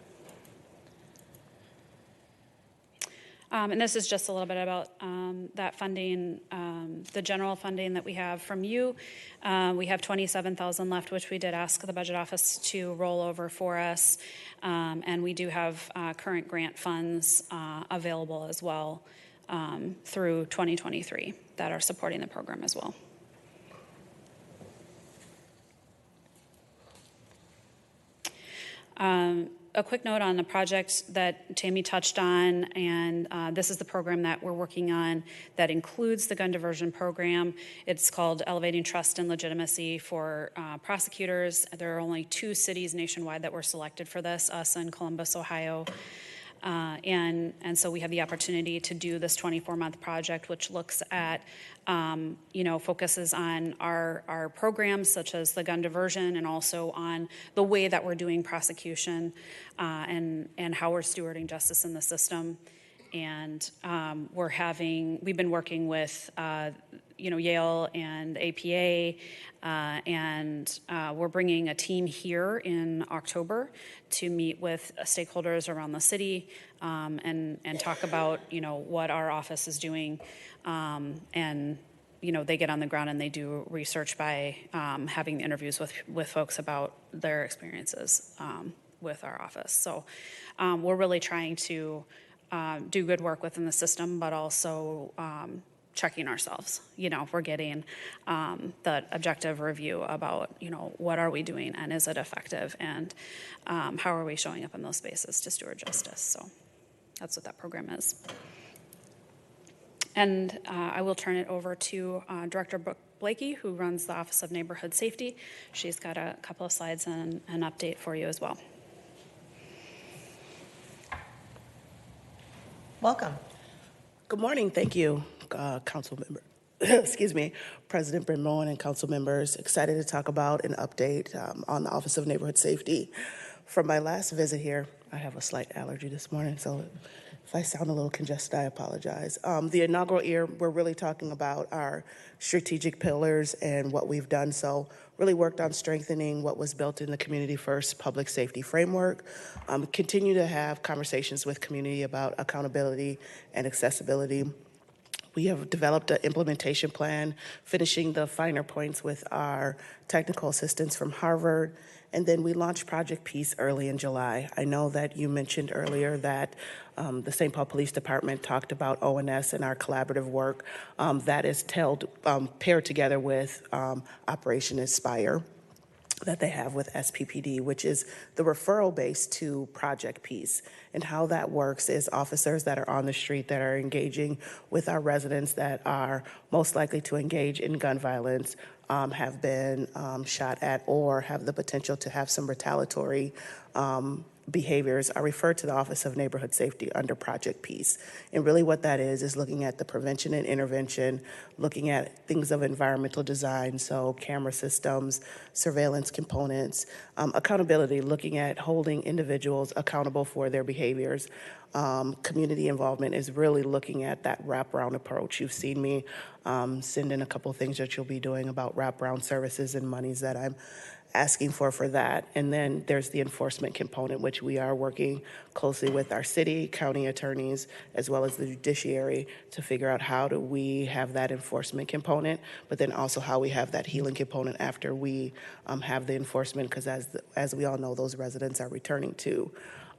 And this is just a little bit about that funding, the general funding that we have from you. We have $27,000 left, which we did ask the budget office to roll over for us. And we do have current grant funds available as well through 2023 that are supporting the program as well. A quick note on the project that Tammy touched on, and this is the program that we're working on that includes the gun diversion program. It's called Elevating Trust and Legitimacy for Prosecutors. There are only 2 cities nationwide that were selected for this, us and Columbus, Ohio. And so we have the opportunity to do this 24-month project, which looks at, focuses on our programs such as the gun diversion, and also on the way that we're doing prosecution and how we're stewarding justice in the system. And we've been working with Yale and APA, and we're bringing a team here in October to meet with stakeholders around the city and talk about what our office is doing, and they get on the ground and they do research by having interviews with folks about their experiences with our office. So we're really trying to do good work within the system, but also checking ourselves. We're getting the objective review about, what are we doing and is it effective, and how are we showing up in those spaces to steward justice. So that's what that program is. And I will turn it over to Director Brooke Blakey, who runs the Office of Neighborhood Safety. She's got a couple of slides and an update for you as well. Welcome. Good morning. Thank you, Council Member. Excuse me, President Brind'Moen and Council members. Excited to talk about an update on the Office of Neighborhood Safety. From my last visit here, I have a slight allergy this morning, so if I sound a little congested, I apologize. The inaugural year, we're really talking about our strategic pillars and what we've done. So really worked on strengthening what was built in the Community First Public Safety Framework. Continue to have conversations with community about accountability and accessibility. We have developed an implementation plan, finishing the finer points with our technical assistants from Harvard. And then we launched Project Peace early in July. I know that you mentioned earlier that the St. Paul Police Department talked about ONS and our collaborative work. That is paired together with Operation Aspire that they have with SPPD, which is the referral base to Project Peace. And how that works is officers that are on the street that are engaging with our residents that are most likely to engage in gun violence, have been shot at, or have the potential to have some retaliatory behaviors, are referred to the Office of Neighborhood Safety under Project Peace. And really what that is looking at the prevention and intervention, looking at things of environmental design, so camera systems, surveillance components, accountability, looking at holding individuals accountable for their behaviors. Community involvement is really looking at that wraparound approach. You've seen me send in a couple of things that you'll be doing about wraparound services and monies that I'm asking for that. And then there's the enforcement component, which we are working closely with our city, county attorneys, as well as the judiciary to figure out how do we have that enforcement component, but then also how we have that healing component after we have the enforcement, because as we all know, those residents are returning to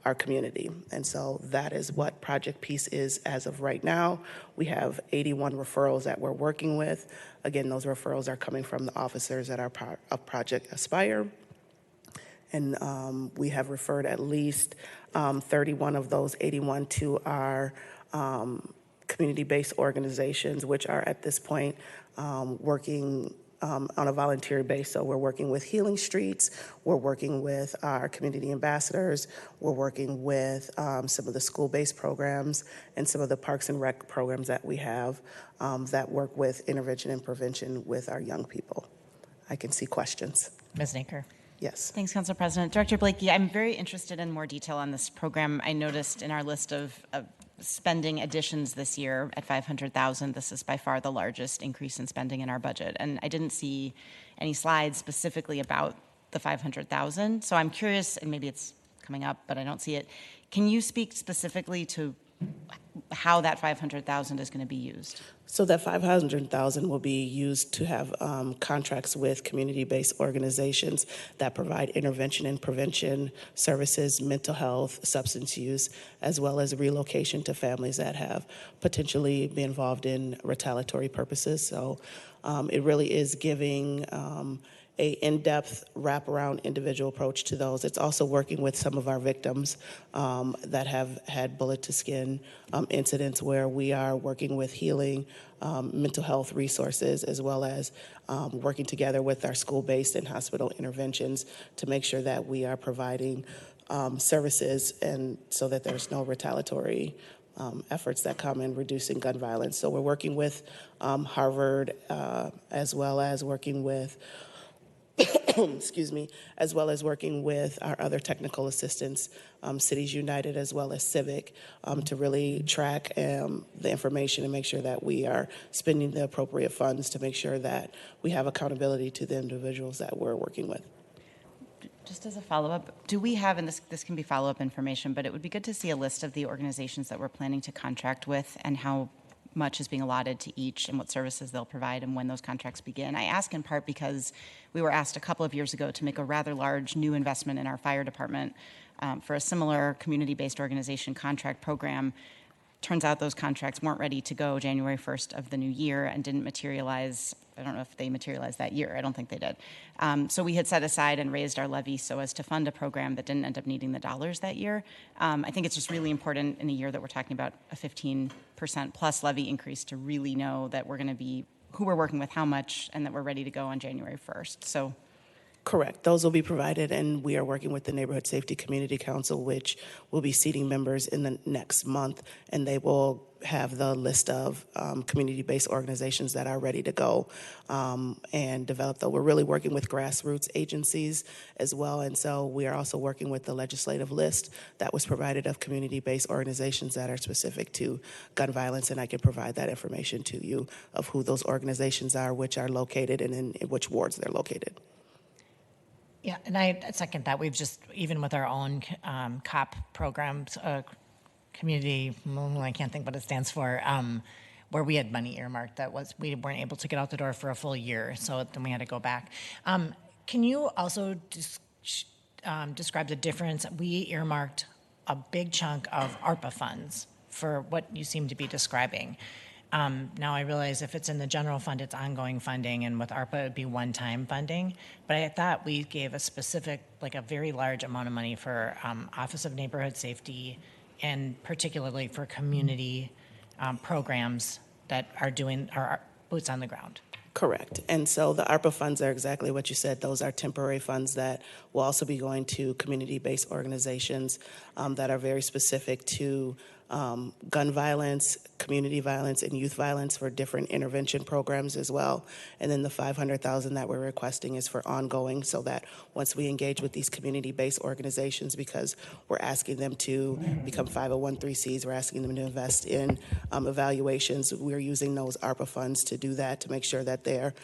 our community. And so that is what Project Peace is as of right now. We have 81 referrals that we're working with. Again, those referrals are coming from the officers that are part of Project Aspire. And we have referred at least 31 of those 81 to our community-based organizations, which are at this point working on a volunteer base. So we're working with Healing Streets, we're working with our community ambassadors, we're working with some of the school-based programs and some of the Parks and Rec programs that we have that work with intervention and prevention with our young people. I can see questions. Ms. Naker. Yes. Thanks, Council President. Director Blakey, I'm very interested in more detail on this program. I noticed in our list of spending additions this year at $500,000, this is by far the largest increase in spending in our budget. And I didn't see any slides specifically about the $500,000. So I'm curious, and maybe it's coming up, but I don't see it. Can you speak specifically to how that 500,000 is going to be used. So that 500,000 will be used to have contracts with community-based organizations that provide intervention and prevention services, mental health, substance use, as well as relocation to families that have potentially been involved in retaliatory purposes. So it really is giving a in-depth wraparound individual approach to those. It's also working with some of our victims that have had bullet to skin incidents where we are working with healing, mental health resources, as well as working together with our school-based and hospital interventions to make sure that we are providing services and so that there's no retaliatory efforts that come in reducing gun violence. So we're working with Harvard as well as working with excuse me, as well as working with our other technical assistants, Cities United as well as Civic, to really track the information and make sure that we are spending the appropriate funds to make sure that we have accountability to the individuals that we're working with. Just as a follow-up, do we have, and this can be follow-up information, but it would be good to see a list of the organizations that we're planning to contract with and how much is being allotted to each and what services they'll provide and when those contracts begin. I ask in part because we were asked a couple of years ago to make a rather large new investment in our fire department for a similar community-based organization contract program. Turns out those contracts weren't ready to go January 1st of the new year and didn't materialize. I don't know if they materialized that year. I don't think they did. So we had set aside and raised our levy so as to fund a program that didn't end up needing the dollars that year. I think it's just really important in a year that we're talking about a 15% plus levy increase to really know that we're going to be, who we're working with, how much, and that we're ready to go on January 1st. So. Correct. Those will be provided, and we are working with the Neighborhood Safety Community Council, which will be seating members in the next month, and they will have the list of community-based organizations that are ready to go and develop. Though we're really working with grassroots agencies as well, and so we are also working with the legislative list that was provided of community-based organizations that are specific to gun violence, and I can provide that information to you of who those organizations are, which are located, and in which wards they're located. Yeah, and I second that. We've just, even with our own COP programs, community, I can't think what it stands for, where we had money earmarked that was, we weren't able to get out the door for a full year, so then we had to go back. Can you also describe the difference? We earmarked a big chunk of ARPA funds for what you seem to be describing. Now I realize if it's in the general fund, it's ongoing funding, and with ARPA, it would be one-time funding. But I thought we gave a specific, like a very large amount of money for Office of Neighborhood Safety, and particularly for community programs that are doing our boots on the ground. Correct. And so the ARPA funds are exactly what you said. Those are temporary funds that will also be going to community-based organizations that are very specific to gun violence, community violence, and youth violence for different intervention programs as well. And then the $500,000 that we're requesting is for ongoing, so that once we engage with these community-based organizations, because we're asking them to become 501(c)(3)s, we're asking them to invest in evaluations. We're using those ARPA funds to do that, to make sure that they're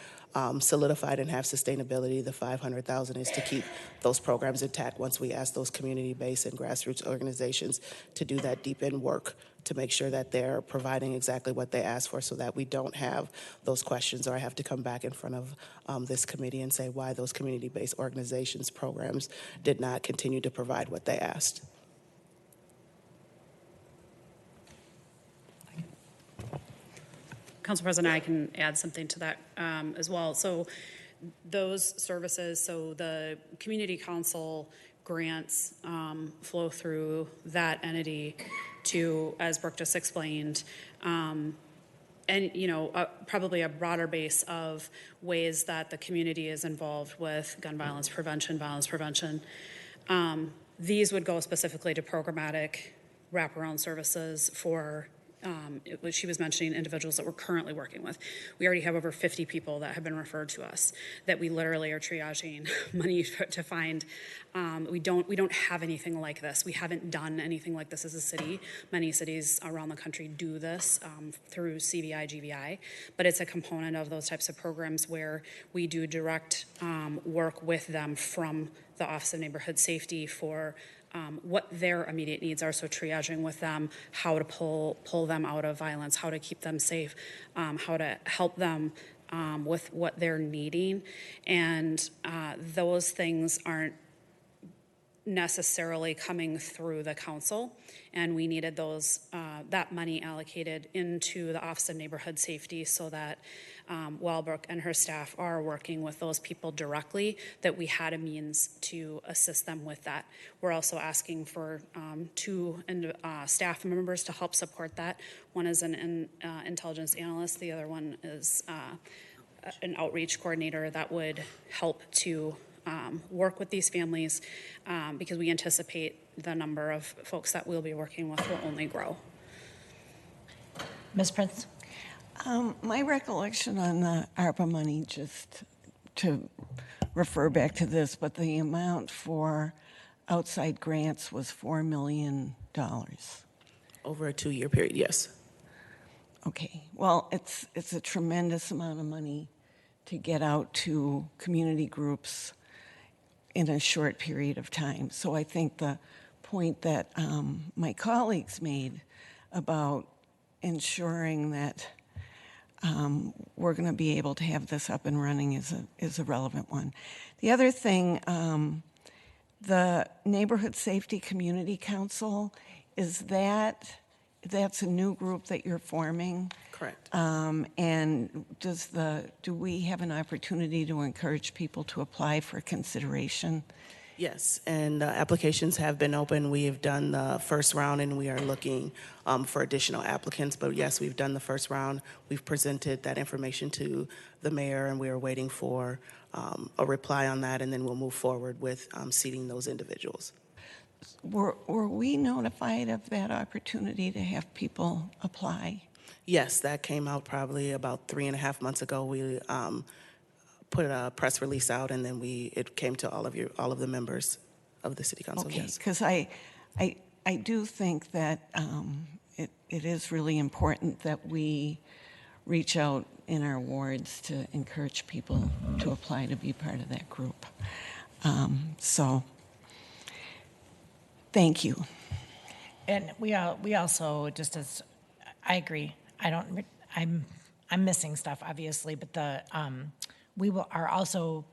solidified and have sustainability. The $500,000 is to keep those programs intact once we ask those community-based and grassroots organizations to do that deep in work to make sure that they're providing exactly what they ask for, so that we don't have those questions or I have to come back in front of this committee and say why those community-based organizations programs did not continue to provide what they asked. Council President, I can add something to that as well. So those services, so the community council grants flow through that entity to, as Brooke just explained, and probably a broader base of ways that the community is involved with gun violence prevention. These would go specifically to programmatic wraparound services for she was mentioning individuals that we're currently working with. We already have over 50 people that have been referred to us that we literally are triaging money to find. We don't have anything like this. We haven't done anything like this as a city. Many cities around the country do this through CVI, GVI, but it's a component of those types of programs where we do direct work with them from the Office of Neighborhood Safety for what their immediate needs are, so triaging with them, how to pull them out of violence, how to keep them safe, how to help them with what they're needing. And those things aren't necessarily coming through the council, and we needed those that money allocated into the Office of Neighborhood Safety so that Walbrook and her staff are working with those people directly, that we had a means to assist them with that. We're also asking for two staff members to help support that. One is an intelligence analyst, the other one is an outreach coordinator that would help to work with these families, because we anticipate the number of folks that we'll be working with will only grow. Ms. Prince? My recollection on the ARPA money, just to refer back to this, but the amount for outside grants was $4 million. Over a 2-year period, yes. Okay, well, it's a tremendous amount of money to get out to community groups in a short period of time. So I think the point that my colleagues made about ensuring that we're going to be able to have this up and running is a relevant one. The other thing, the Neighborhood Safety Community Council, that's a new group that you're forming? Correct. And do we have an opportunity to encourage people to apply for consideration? Yes, and applications have been open. We have done the first round, and we are looking for additional applicants. But yes, we've done the first round. We've presented that information to the mayor, and we are waiting for a reply on that, and then we'll move forward with seating those individuals. Were we notified of that opportunity to have people apply? Yes, that came out probably about 3.5 months ago. We put a press release out, and then it came to all of the members of the city council. Okay, yes. because I do think that it is really important that we reach out in our wards to encourage people to apply to be part of that group. So, thank you. And we also, just as, I agree, I'm missing stuff, obviously, but are also,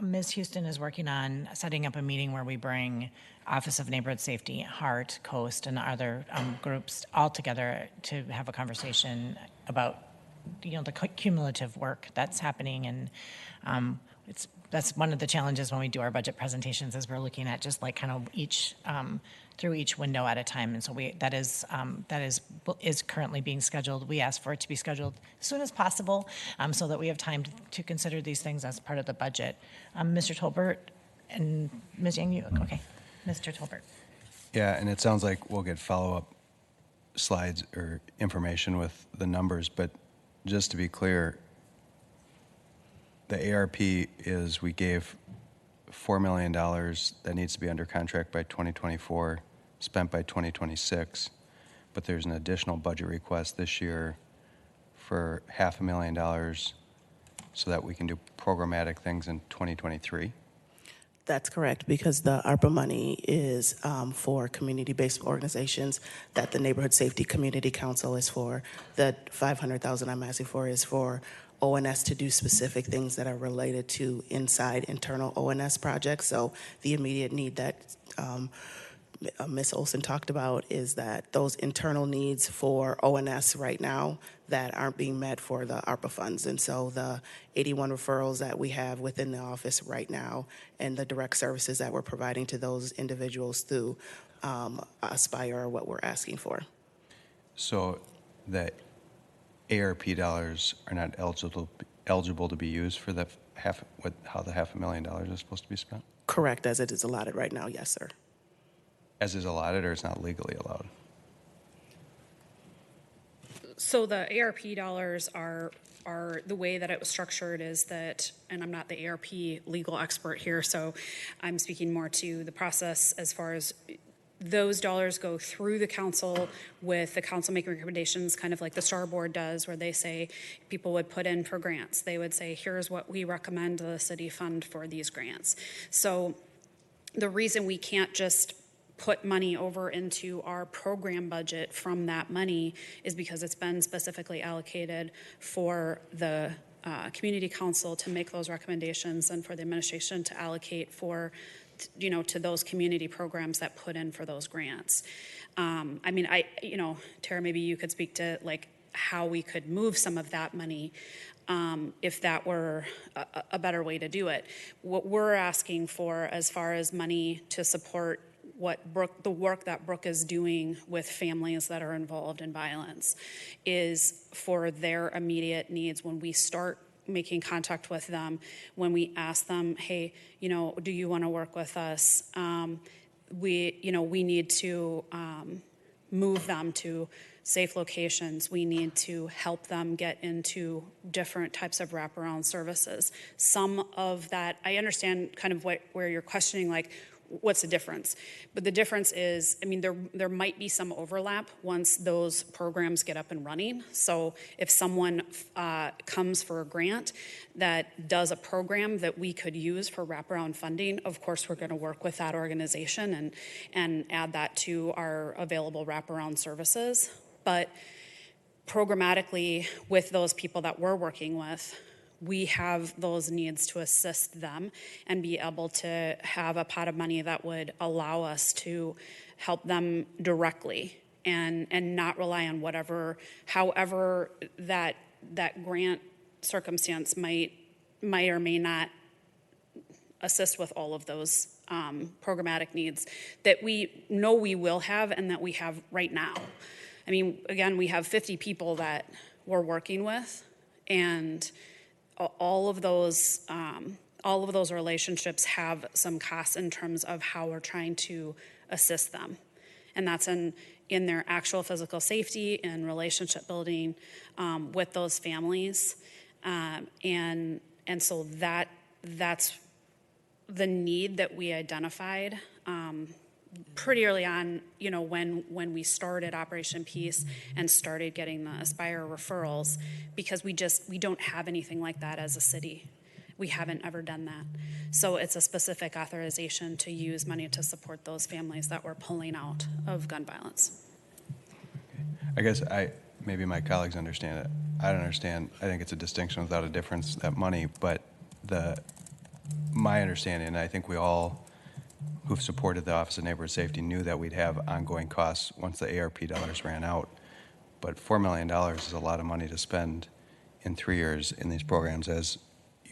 Ms. Houston is working on setting up a meeting where we bring Office of Neighborhood Safety, HART, COAST, and other groups all together to have a conversation about, the cumulative work that's happening. And that's one of the challenges when we do our budget presentations, is we're looking at just like kind of each through each window at a time. And so that is currently being scheduled. We asked for it to be scheduled as soon as possible, so that we have time to consider these things as part of the budget. Mr. Tolbert and Ms. Yang, okay. Mr. Tolbert. Yeah, and it sounds like we'll get follow-up slides or information with the numbers, but just to be clear, the ARP is, we gave $4 million that needs to be under contract by 2024, spent by 2026, but there's an additional budget request this year for $500,000 so that we can do programmatic things in 2023. That's correct, because the ARPA money is for community-based organizations that the Neighborhood Safety Community Council is for. The $500,000 I'm asking for is for ONS to do specific things that are related to internal ONS projects. So the immediate need that Ms. Olson talked about is that those internal needs for ONS right now that aren't being met for the ARPA funds. And so the 81 referrals that we have within the office right now and the direct services that we're providing to those individuals through Aspire are what we're asking for. So the ARP dollars are not eligible to be used for how the $500,000 is supposed to be spent? Correct, as it is allotted right now, yes, sir. As is allotted, or it's not legally allowed? So the ARP dollars are the way that it was structured is that, and I'm not the ARP legal expert here, so I'm speaking more to the process as far as those dollars go through the council, with the council making recommendations, kind of like the STAR board does, where they say people would put in for grants. They would say, here's what we recommend the city fund for these grants. So the reason we can't just put money over into our program budget from that money is because it's been specifically allocated for the community council to make those recommendations and for the administration to allocate for, to those community programs that put in for those grants. I mean, Tara, maybe you could speak to like how we could move some of that money if that were a better way to do it. What we're asking for as far as money to support the work that Brooke is doing with families that are involved in violence is for their immediate needs. When we start making contact with them, when we ask them, hey, do you want to work with us? We need to move them to safe locations. We need to help them get into different types of wraparound services. Some of that, I understand kind of where you're questioning, like, what's the difference? But the difference is, I mean, there might be some overlap once those programs get up and running. So if someone comes for a grant that does a program that we could use for wraparound funding, of course, we're going to work with that organization and add that to our available wraparound services. But programmatically, with those people that we're working with, we have those needs to assist them and be able to have a pot of money that would allow us to help them directly and not rely on however that grant circumstance might or may not assist with all of those programmatic needs that we know we will have and that we have right now. I mean, again, we have 50 people that we're working with, and all of those relationships have some costs in terms of how we're trying to assist them, and that's in their actual physical safety and relationship building with those families, and so that's the need that we identified pretty early on, when we started Operation Peace and started getting the Aspire referrals, because we don't have anything like that as a city. We haven't ever done that. So it's a specific authorization to use money to support those families that we're pulling out of gun violence. I guess maybe my colleagues understand it. I don't understand. I think it's a distinction without a difference, that money, but my understanding, and I think we all who've supported the Office of Neighborhood Safety knew that we'd have ongoing costs once the ARP dollars ran out. But $4 million is a lot of money to spend in 3 years in these programs, as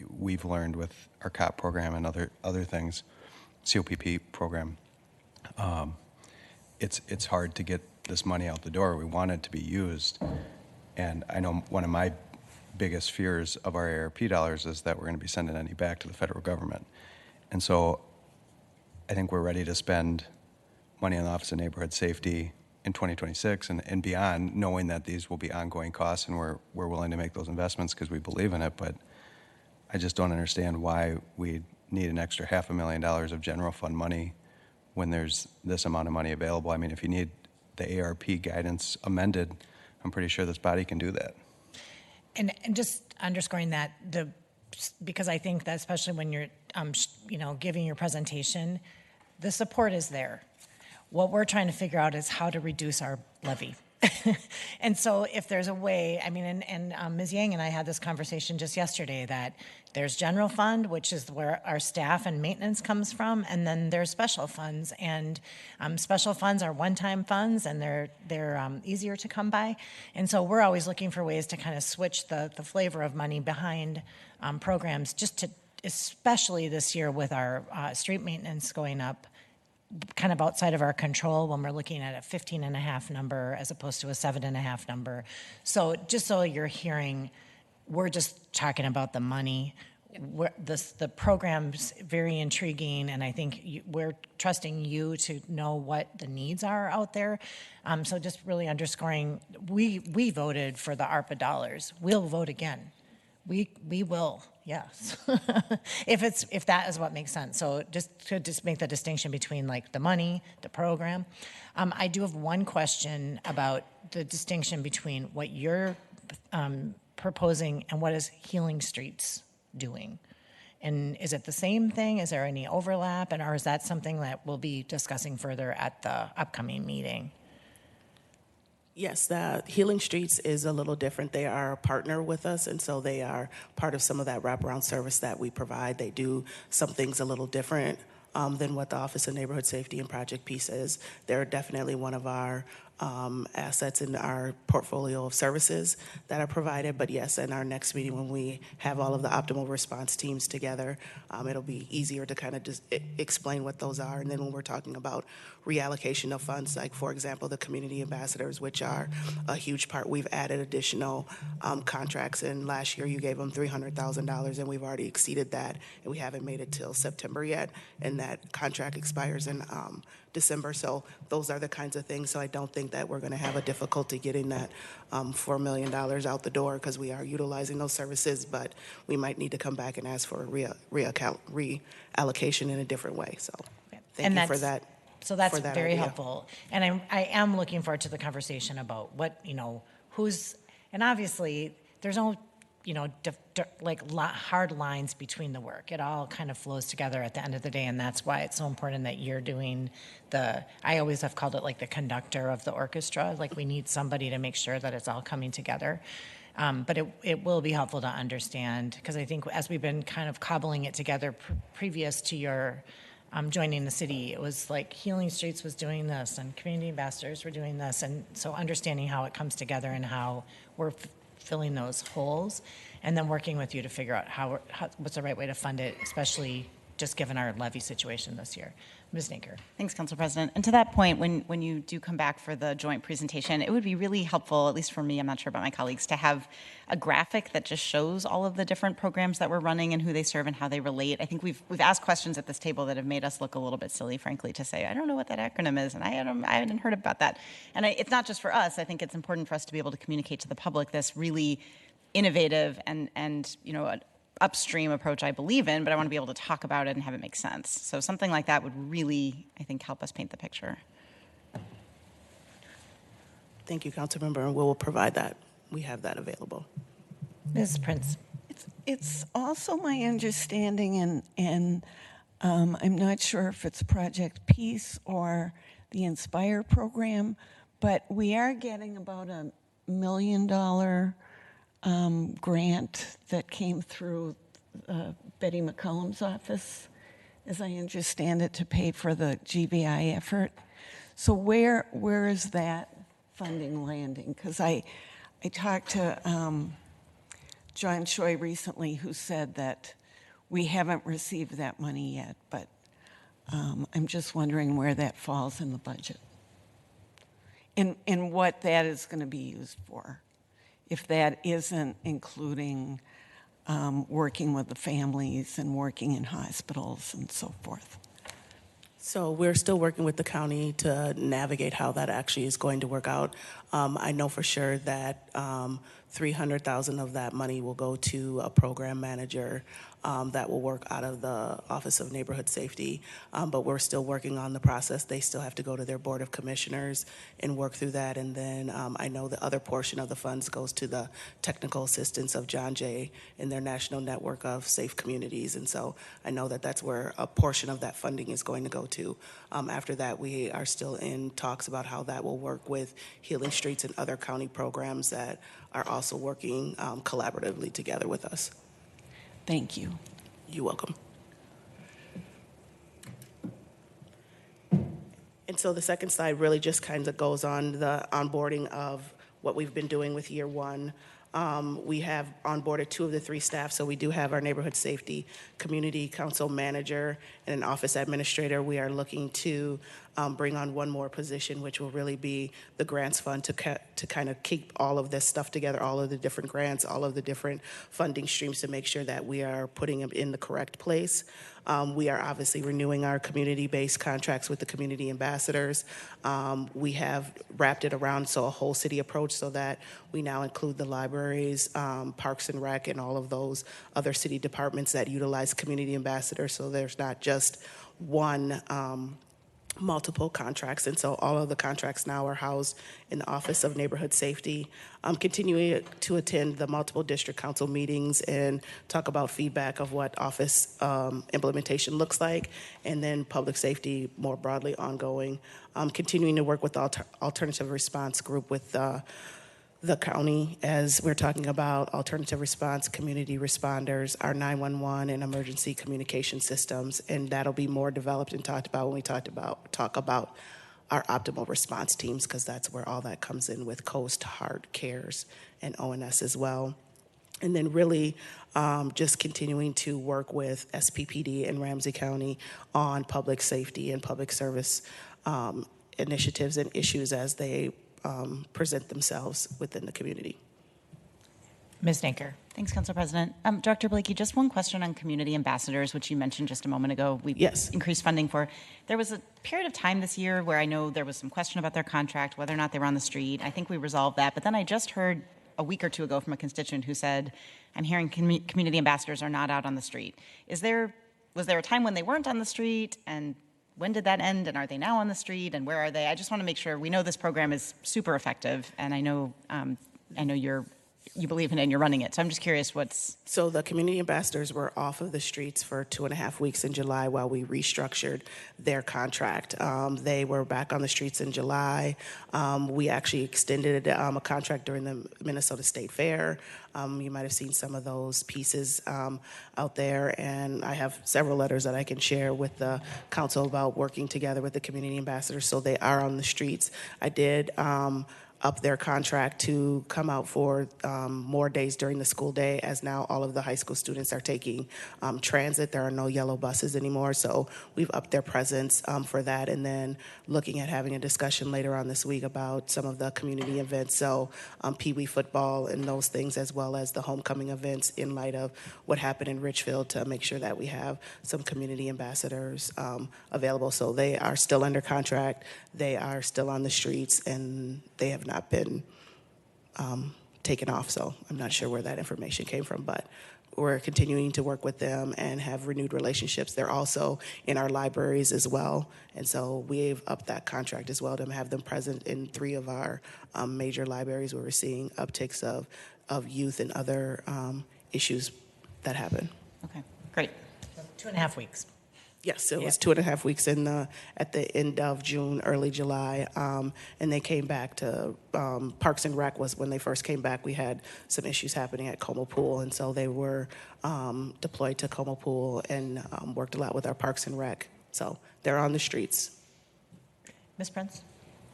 we've learned with our COP program and other things, COPP program. It's hard to get this money out the door. We want it to be used. And I know one of my biggest fears of our ARP dollars is that we're going to be sending any back to the federal government. And so I think we're ready to spend money on the Office of Neighborhood Safety in 2026 and beyond, knowing that these will be ongoing costs, and we're willing to make those investments because we believe in it. But I just don't understand why we need an extra $500,000 of general fund money when there's this amount of money available. I mean, if you need the ARP guidance amended, I'm pretty sure this body can do that. And just underscoring that, because I think that especially when you're, giving your presentation, the support is there. What we're trying to figure out is how to reduce our levy. And so if there's a way, I mean, and Ms. Yang and I had this conversation just yesterday, that there's general fund, which is where our staff and maintenance comes from, and then there's special funds. And special funds are one-time funds, and they're easier to come by. And so we're always looking for ways to kind of switch the flavor of money behind programs, just to, especially this year with our street maintenance going up, kind of outside of our control when we're looking at a 15.5 number as opposed to a 7.5 number. So just so you're hearing, we're just talking about the money. The program's very intriguing, and I think we're trusting you to know what the needs are out there. So just really underscoring, we voted for the ARPA dollars. We'll vote again. We will, yes, if that is what makes sense. So just to make the distinction between like the money, the program. I do have one question about the distinction between what you're proposing and what is Healing Streets doing. And is it the same thing? Is there any overlap? Or is that something that we'll be discussing further at the upcoming meeting? Yes, the Healing Streets is a little different. They are a partner with us, and so they are part of some of that wraparound service that we provide. They do some things a little different than what the Office of Neighborhood Safety and Project Peace is. They're definitely one of our assets in our portfolio of services that are provided. But yes, in our next meeting, when we have all of the optimal response teams together, it'll be easier to kind of just explain what those are. And then when we're talking about reallocation of funds, like for example, the community ambassadors, which are a huge part, we've added additional contracts. And last year you gave them $300,000, and we've already exceeded that, and we haven't made it till September yet, and that contract expires in December. So those are the kinds of things. So I don't think that we're going to have a difficulty getting that $4 million out the door, because we are utilizing those services, but we might need to come back and ask for a reallocation in a different way. So thank you for that. So that's for that very idea. helpful. And I am looking forward to the conversation about what, who's, and obviously there's no, hard lines between the work. It all kind of flows together at the end of the day, and that's why it's so important that you're doing I always have called it like the conductor of the orchestra. Like, we need somebody to make sure that it's all coming together. But it will be helpful to understand, because I think as we've been kind of cobbling it together previous to your joining the city, it was like Healing Streets was doing this and community ambassadors were doing this. And so understanding how it comes together and how we're filling those holes, and then working with you to figure out how what's the right way to fund it, especially just given our levy situation this year. Ms. Naker. Thanks, Council President. And to that point, when you do come back for the joint presentation, it would be really helpful, at least for me, I'm not sure about my colleagues, to have a graphic that just shows all of the different programs that we're running and who they serve and how they relate. I think we've asked questions at this table that have made us look a little bit silly, frankly, to say, I don't know what that acronym is, and I hadn't heard about that. And it's not just for us. I think it's important for us to be able to communicate to the public this really innovative and an upstream approach I believe in, but I want to be able to talk about it and have it make sense. So something like that would really, I think, help us paint the picture. Thank you, Councilmember, and we will provide that. We have that available. Ms. Prince. It's also my understanding, and I'm not sure if it's Project Peace or the Inspire program, but we are getting about $1 million grant that came through Betty McCollum's office, as I understand it, to pay for the GBI effort. So where is that funding landing? Because I talked to John Choi recently, who said that we haven't received that money yet, but I'm just wondering where that falls in the budget and what that is going to be used for, if that isn't including working with the families and working in hospitals and so forth. So we're still working with the county to navigate how that actually is going to work out. I know for sure that $300,000 of that money will go to a program manager that will work out of the Office of Neighborhood Safety, but we're still working on the process. They still have to go to their Board of Commissioners and work through that, and then I know the other portion of the funds goes to the technical assistance of John Jay and their national network of safe communities, and so I know that that's where a portion of that funding is going to go to. After that, we are still in talks about how that will work with Healing Streets and other county programs that are also working collaboratively together with us. Thank you. You're welcome. And so the second slide really just kind of goes on the onboarding of what we've been doing with year one. We have onboarded 2 of the 3 staff, so we do have our neighborhood safety community council manager and an office administrator. We are looking to bring on 1 more position, which will really be the grants fund to kind of keep all of this stuff together, all of the different grants, all of the different funding streams to make sure that we are putting them in the correct place. We are obviously renewing our community-based contracts with the community ambassadors. We have wrapped it around a whole city approach so that we now include the libraries, Parks and Rec, and all of those other city departments that utilize community ambassadors. So there's not just one multiple contracts, and so all of the contracts now are housed in the Office of Neighborhood Safety. I'm continuing to attend the multiple district council meetings and talk about feedback of what office implementation looks like, and then public safety more broadly ongoing. I'm continuing to work with the alternative response group with the county as we're talking about alternative response, community responders, our 911 and emergency communication systems, and that'll be more developed and talked about when we talk about our optimal response teams, because that's where all that comes in with Coast, Heart, CARES, and ONS as well. And then really just continuing to work with SPPD and Ramsey County on public safety and public service initiatives and issues as they present themselves within the community. Ms. Naker. Thanks, Council President. Director Blakey, just one question on community ambassadors, which you mentioned just a moment ago. We increased funding for. There was a period of time this year where I know there was some question about their contract, whether or not they were on the street. I think we resolved that. But then I just heard a week or two ago from a constituent who said, I'm hearing community ambassadors are not out on the street. Was there a time when they weren't on the street, and when did that end, and are they now on the street, and where are they? I just want to make sure we know this program is super effective, and I know you believe in it and you're running it. So I'm just curious So the community ambassadors were off of the streets for 2.5 weeks in July while we restructured their contract. They were back on the streets in July. We actually extended a contract during the Minnesota State Fair. You might have seen some of those pieces out there, and I have several letters that I can share with the council about working together with the community ambassadors, so they are on the streets. I did up their contract to come out for more days during the school day, as now all of the high school students are taking transit. There are no yellow buses anymore, so we've upped their presence for that, and then looking at having a discussion later on this week about some of the community events, so Pee Wee football and those things, as well as the homecoming events in light of what happened in Richfield, to make sure that we have some community ambassadors available. So they are still under contract, they are still on the streets, and they have not been taken off, so I'm not sure where that information came from, but we're continuing to work with them and have renewed relationships. They're also in our libraries as well, and so we've upped that contract as well to have them present in 3 of our major libraries where we're seeing upticks of youth and other issues that happen. Okay, great. 2.5 weeks. Yes, it was 2.5 weeks at the end of June, early July, and they came back to Parks and Rec. Was when they first came back. We had some issues happening at Como Pool, and so they were deployed to Como Pool and worked a lot with our Parks and Rec. So they're on the streets. Ms. Prince?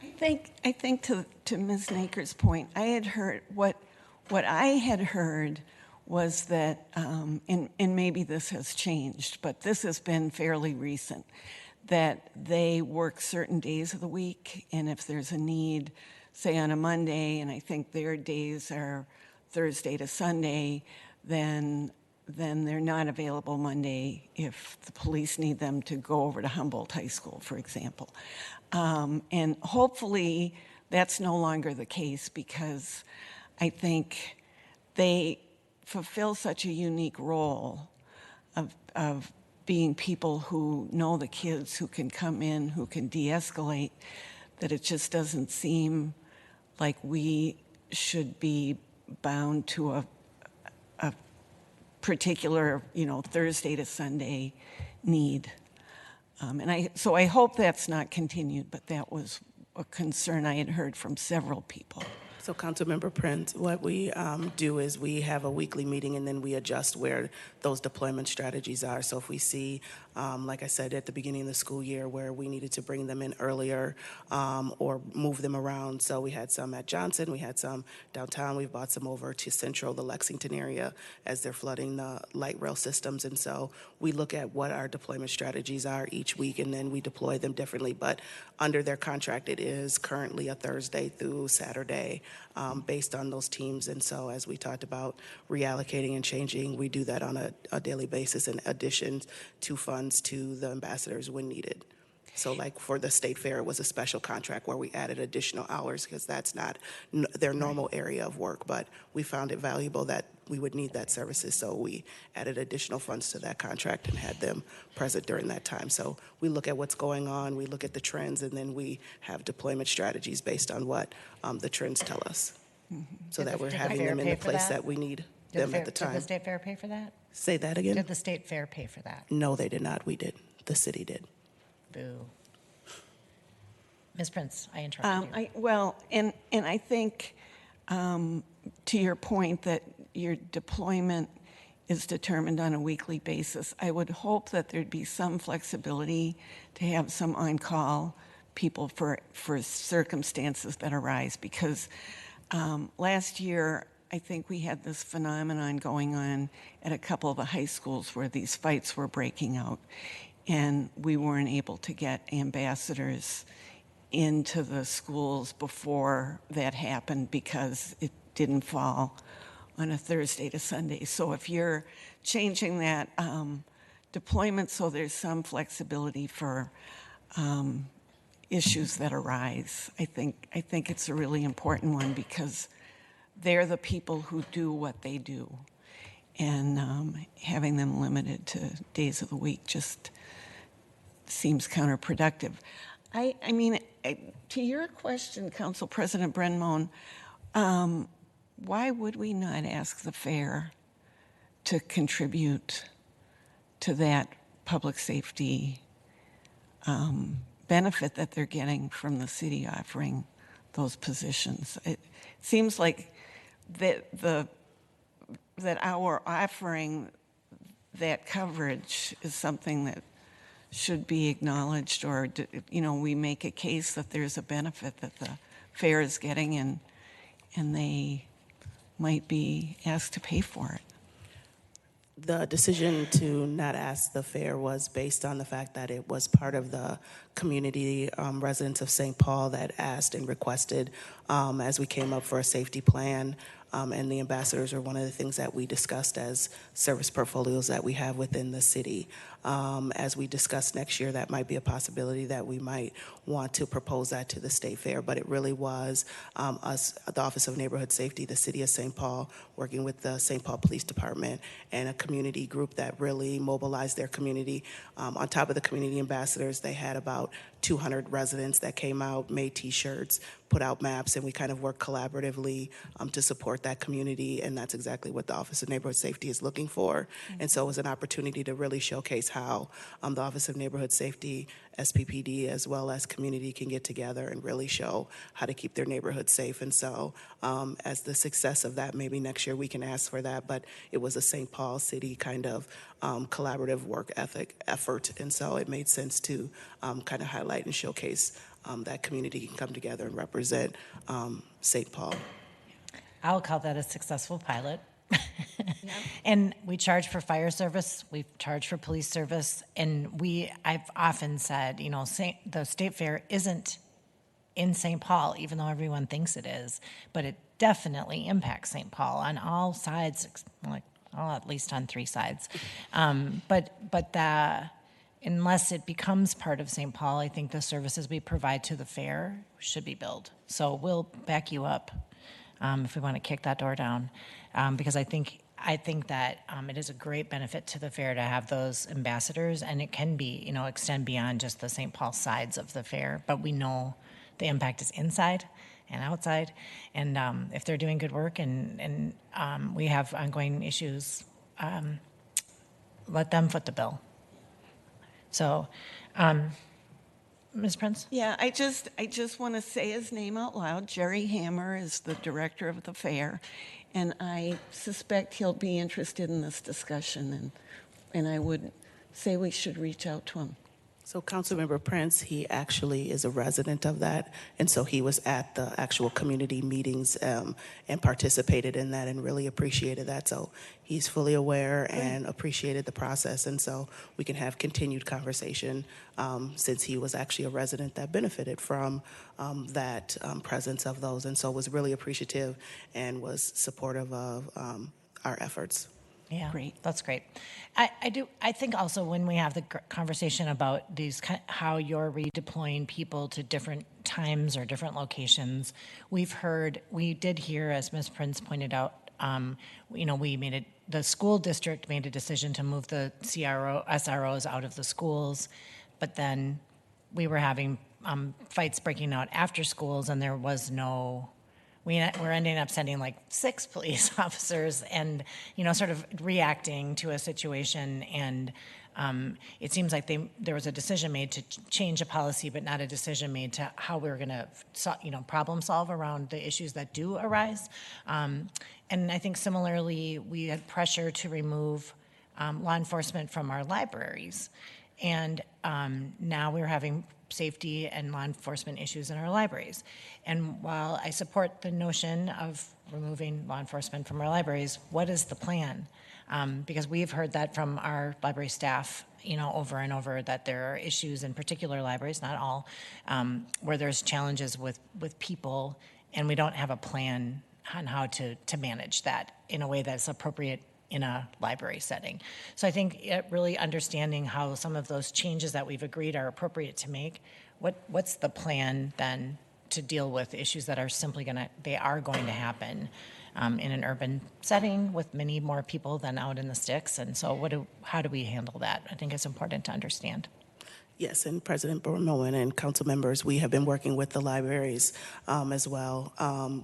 I think to Ms. Naker's point, I had heard what I had heard was that, and maybe this has changed, but this has been fairly recent, that they work certain days of the week, and if there's a need, say on a Monday, and I think their days are Thursday to Sunday, then they're not available Monday if the police need them to go over to Humboldt High School, for example. And hopefully that's no longer the case, because I think they fulfill such a unique role of being people who know the kids, who can come in, who can de-escalate, that it just doesn't seem like we should be bound to a particular, Thursday to Sunday need. So I hope that's not continued, but that was a concern I had heard from several people. So Councilmember Prince, what we do is we have a weekly meeting, and then we adjust where those deployment strategies are. So if we see, like I said, at the beginning of the school year where we needed to bring them in earlier or move them around. So we had some at Johnson, we had some downtown, we've brought some over to Central, the Lexington area, as they're flooding the light rail systems. And so we look at what our deployment strategies are each week, and then we deploy them differently. But under their contract, it is currently a Thursday through Saturday based on those teams. And so as we talked about reallocating and changing, we do that on a daily basis in addition to funds to the ambassadors when needed. So like for the state fair, it was a special contract where we added additional hours because that's not their normal area of work. But we found it valuable that we would need that services, so we added additional funds to that contract and had them present during that time. So we look at what's going on, we look at the trends, and then we have deployment strategies based on what the trends tell us, so Did that we're the having fair them in pay the for place that? that we need Did them at the Did the time. state fair pay for that? Say that again? Did the state fair pay for that? No, they did not. We did. The city did. Boo. Ms. Prince, I interrupted you. Well, and I think to your point that your deployment is determined on a weekly basis, I would hope that there'd be some flexibility to have some on-call people for circumstances that arise, because last year I think we had this phenomenon going on at a couple of the high schools where these fights were breaking out, and we weren't able to get ambassadors into the schools before that happened because it didn't fall on a Thursday to Sunday. So if you're changing that deployment so there's some flexibility for issues that arise, I think it's a really important one, because they're the people who do what they do, and having them limited to days of the week just seems counterproductive. I mean, to your question, Council President Brenmone, why would we not ask the fair to contribute to that public safety benefit that they're getting from the city offering those positions? It seems like that our offering that coverage is something that should be acknowledged, or we make a case that there's a benefit that the fair is getting, and they might be asked to pay for it. The decision to not ask the fair was based on the fact that it was part of the community residents of St. Paul that asked and requested as we came up for a safety plan. And the ambassadors are one of the things that we discussed as service portfolios that we have within the city. As we discuss next year, that might be a possibility that we might want to propose that to the state fair. But it really was us, the Office of Neighborhood Safety, the City of St. Paul, working with the St. Paul Police Department and a community group that really mobilized their community. On top of the community ambassadors, they had about 200 residents that came out, made T-shirts, put out maps, and we kind of worked collaboratively to support that community, and that's exactly what the Office of Neighborhood Safety is looking for. And so it was an opportunity to really showcase how the Office of Neighborhood Safety, SPPD, as well as community can get together and really show how to keep their neighborhood safe. And so as the success of that, maybe next year we can ask for that, but it was a St. Paul City kind of collaborative work effort, and so it made sense to kind of highlight and showcase that community can come together and represent St. Paul. I'll call that a successful pilot. And we charge for fire service, we charge for police service, and I've often said, the state fair isn't in St. Paul, even though everyone thinks it is, but it definitely impacts St. Paul on all sides, at least on 3 sides. Unless it becomes part of St. Paul, I think the services we provide to the fair should be billed. So we'll back you up if we want to kick that door down, because I think that it is a great benefit to the fair to have those ambassadors, and it can be, extend beyond just the St. Paul sides of the fair. But we know the impact is inside and outside, and if they're doing good work and we have ongoing issues, let them foot the bill. So, Ms. Prince? Yeah, I just want to say his name out loud. Jerry Hammer is the director of the fair, and I suspect he'll be interested in this discussion, and I would say we should reach out to him. So Councilmember Prince, he actually is a resident of that, and so he was at the actual community meetings and participated in that and really appreciated that. So he's fully aware and appreciated the process, and so we can have continued conversation since he was actually a resident that benefited from that presence of those, and so was really appreciative and was supportive of our efforts. Yeah, Great. that's great. I think also when we have the conversation about these, how you're redeploying people to different times or different locations, we did hear, as Ms. Prince pointed out, the school district made a decision to move the SROs out of the schools, but then we were having fights breaking out after schools, and there was no. We're ending up sending like 6 police officers, and sort of reacting to a situation. And it seems like there was a decision made to change a policy, but not a decision made to how we were going to problem solve around the issues that do arise. And I think similarly, we had pressure to remove law enforcement from our libraries. And now we're having safety and law enforcement issues in our libraries. And while I support the notion of removing law enforcement from our libraries, what is the plan? Because we've heard that from our library staff, over and over, that there are issues in particular libraries, not all, where there's challenges with people, and we don't have a plan on how to manage that in a way that's appropriate in a library setting. So I think really understanding how some of those changes that we've agreed are appropriate to make, what's the plan then to deal with issues that are simply going to happen in an urban setting with many more people than out in the sticks. And so how do we handle that? I think it's important to understand. Yes, and President Bermoen and council members, we have been working with the libraries as well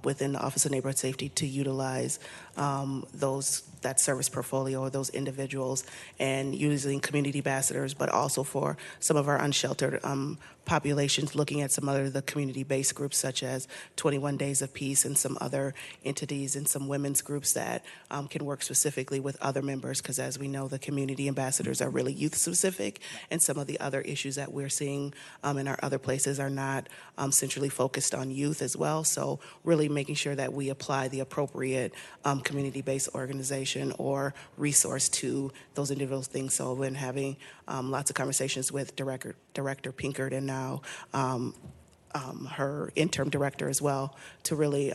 within the Office of Neighborhood Safety to utilize that service portfolio of those individuals and using community ambassadors, but also for some of our unsheltered populations, looking at some other the community-based groups such as 21 Days of Peace and some other entities and some women's groups that can work specifically with other members, because as we know, the community ambassadors are really youth-specific, and some of the other issues that we're seeing in our other places are not centrally focused on youth as well. So really making sure that we apply the appropriate community-based organization or resource to those individual things. So when having lots of conversations with Director Pinkert and now her interim director as well to really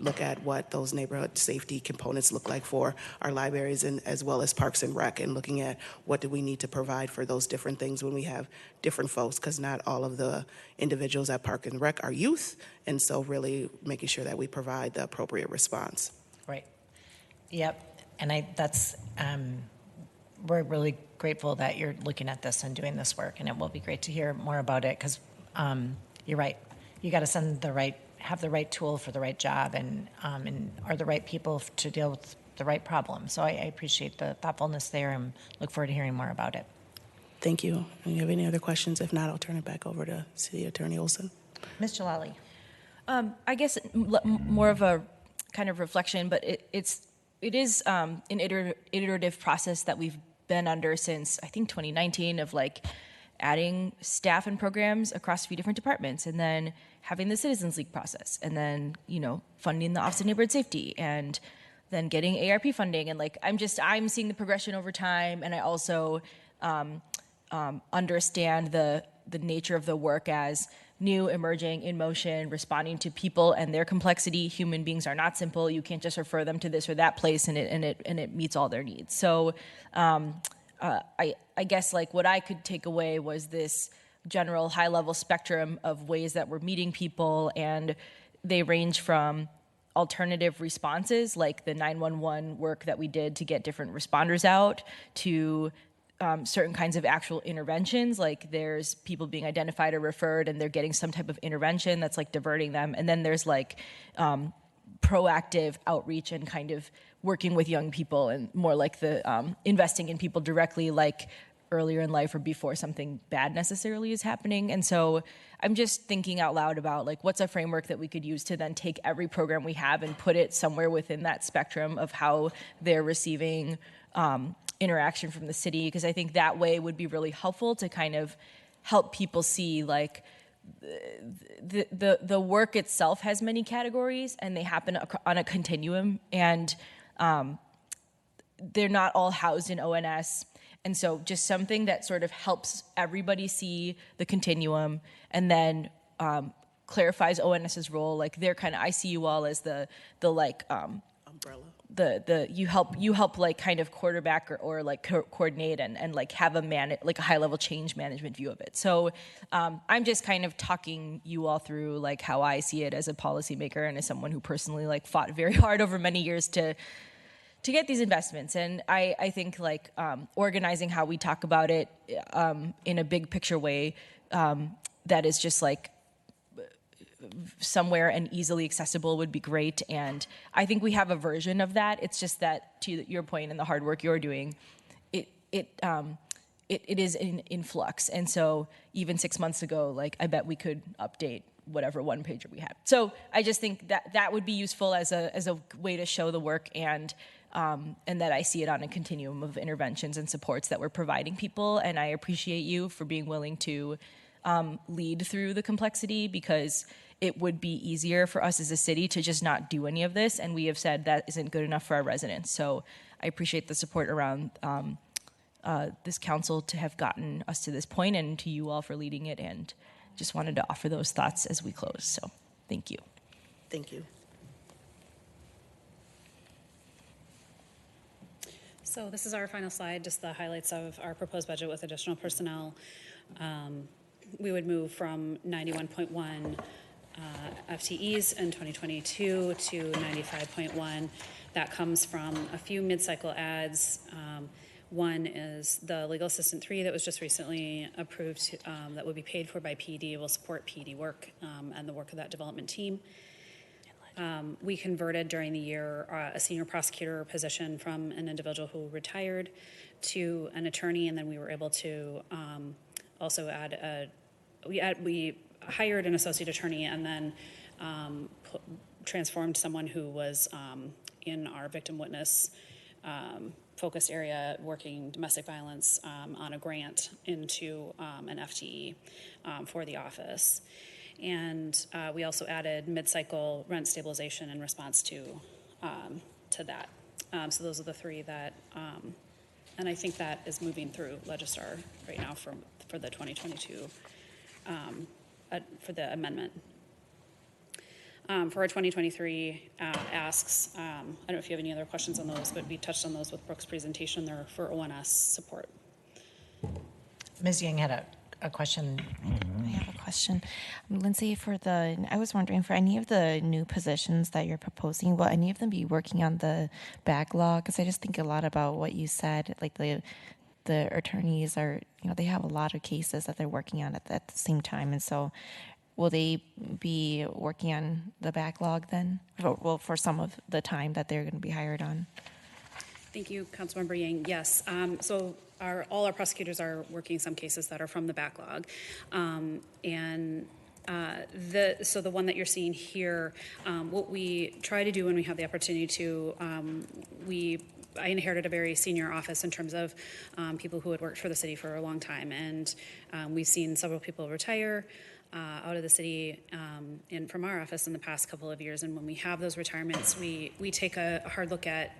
look at what those neighborhood safety components look like for our libraries and as well as Parks and Rec, and looking at what do we need to provide for those different things when we have different folks, because not all of the individuals at Park and Rec are youth, and so really making sure that we provide the appropriate response. Right. Yep. And we're really grateful that you're looking at this and doing this work, and it will be great to hear more about it, because you're right. You got to have the right tool for the right job, and are the right people to deal with the right problem. So I appreciate the thoughtfulness there, and look forward to hearing more about it. Thank you. Do you have any other questions? If not, I'll turn it back over to City Attorney Olson. Ms. Jalali. I guess more of a kind of reflection, but it is an iterative process that we've been under since I think 2019 of like adding staff and programs across a few different departments, and then having the Citizens League process, and then funding the Office of Neighborhood Safety, and then getting ARP funding, and like I'm seeing the progression over time, and I also understand the nature of the work as new, emerging, in motion, responding to people and their complexity. Human beings are not simple. You can't just refer them to this or that place and it meets all their needs. So I guess like what I could take away was this general high-level spectrum of ways that we're meeting people, and they range from alternative responses, like the 911 work that we did to get different responders out, to certain kinds of actual interventions, like there's people being identified or referred and they're getting some type of intervention that's like diverting them. And then there's like proactive outreach and kind of working with young people, and more like the investing in people directly, like earlier in life or before something bad necessarily is happening. And so I'm just thinking out loud about like what's a framework that we could use to then take every program we have and put it somewhere within that spectrum of how they're receiving interaction from the city, because I think that way would be really helpful to kind of help people see like the work itself has many categories and they happen on a continuum, and they're not all housed in ONS. And so just something that sort of helps everybody see the continuum, and then clarifies ONS's role. Like they're kind of, I see you all as the like you help like kind of quarterback or like coordinate and like have like a high level change management view of it. So I'm just kind of talking you all through like how I see it as a policymaker and as someone who personally like fought very hard over many years to get these investments. And I think like organizing how we talk about it in a big picture way that is just like somewhere and easily accessible would be great. And I think we have a version of that. It's just that, to your point and the hard work you're doing, it is in flux. And so even 6 months ago, like I bet we could update whatever one pager we had. So I just think that would be useful as a way to show the work and that I see it on a continuum of interventions and supports that we're providing people. And I appreciate you for being willing to lead through the complexity, because it would be easier for us as a city to just not do any of this. And we have said that isn't good enough for our residents. So I appreciate the support around this council to have gotten us to this point, and to you all for leading it. And just wanted to offer those thoughts as we close. So thank you. Thank you. So this is our final slide, just the highlights of our proposed budget with additional personnel. We would move from 91.1 FTEs in 2022 to 95.1. That comes from a few mid-cycle adds. One is the legal assistant 3 that was just recently approved that would be paid for by PD, will support PD work and the work of that development team. We converted during the year a senior prosecutor position from an individual who retired to an attorney, and then we were able to also add we hired an associate attorney and then transformed someone who was in our victim witness focused area working domestic violence on a grant into an FTE for the office. And we also added mid-cycle rent stabilization in response to that. So those are the 3 that, and I think that is moving through Legistar right now for the 2022, for the amendment. For our 2023 asks, I don't know if you have any other questions on those, but we touched on those with Brooke's presentation there for ONS support. Ms. Yang had a question. I have a question. Lindsay, I was wondering, for any of the new positions that you're proposing, will any of them be working on the backlog? Because I just think a lot about what you said, like the attorneys are, they have a lot of cases that they're working on at the same time. And so will they be working on the backlog then? For some of the time that they're going to be hired on? Thank you, Councilmember Yang. Yes, so all our prosecutors are working some cases that are from the backlog. So the one that you're seeing here, what we try to do when we have the opportunity to, I inherited a very senior office in terms of people who had worked for the city for a long time, and we've seen several people retire out of the city and from our office in the past couple of years. And when we have those retirements, we take a hard look at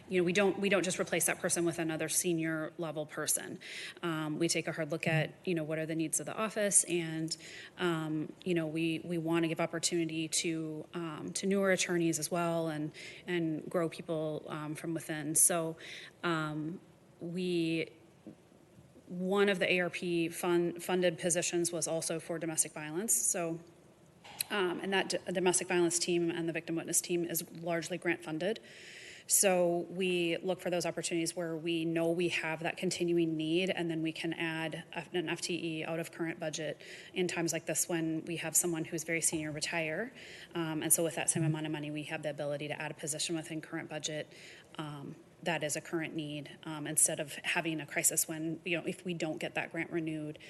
we don't just replace that person with another senior level person. We take a hard look at what are the needs of the office, and we want to give opportunity to newer attorneys as well, and grow people from within. So one of the ARP funded positions was also for domestic violence. So and that domestic violence team and the victim witness team is largely grant funded. So we look for those opportunities where we know we have that continuing need, and then we can add an FTE out of current budget in times like this when we have someone who's very senior retire. And so with that same amount of money, we have the ability to add a position within current budget that is a current need, instead of having a crisis when, if we don't get that grant renewed.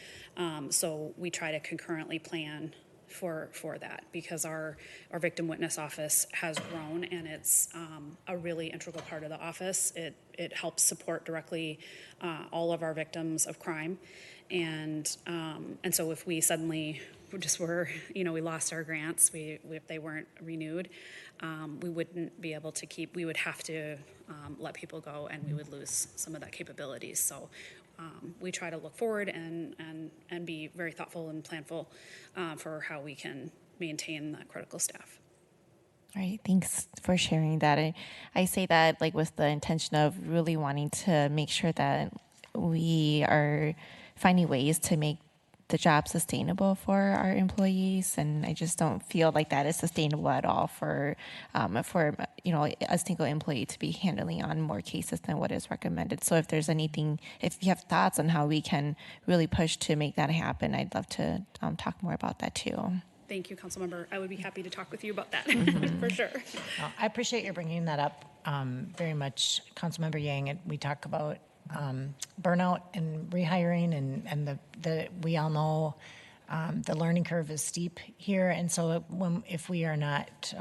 So we try to concurrently plan for that, because our victim witness office has grown, and it's a really integral part of the office. It helps support directly all of our victims of crime, and so if we suddenly we lost our grants, if they weren't renewed, we wouldn't be able to keep. We would have to let people go, and we would lose some of that capabilities. So we try to look forward and be very thoughtful and planful for how we can maintain that critical staff. All right, thanks for sharing that. I say that like with the intention of really wanting to make sure that we are finding ways to make the job sustainable for our employees, and I just don't feel like that is sustainable at all for a single employee to be handling on more cases than what is recommended. So if you have thoughts on how we can really push to make that happen, I'd love to talk more about that too. Thank you, Councilmember. I would be happy to talk with you about that for sure. I appreciate you bringing that up very much, Councilmember Yang. And we talk about burnout and rehiring, and we all know the learning curve is steep here, and so if we are not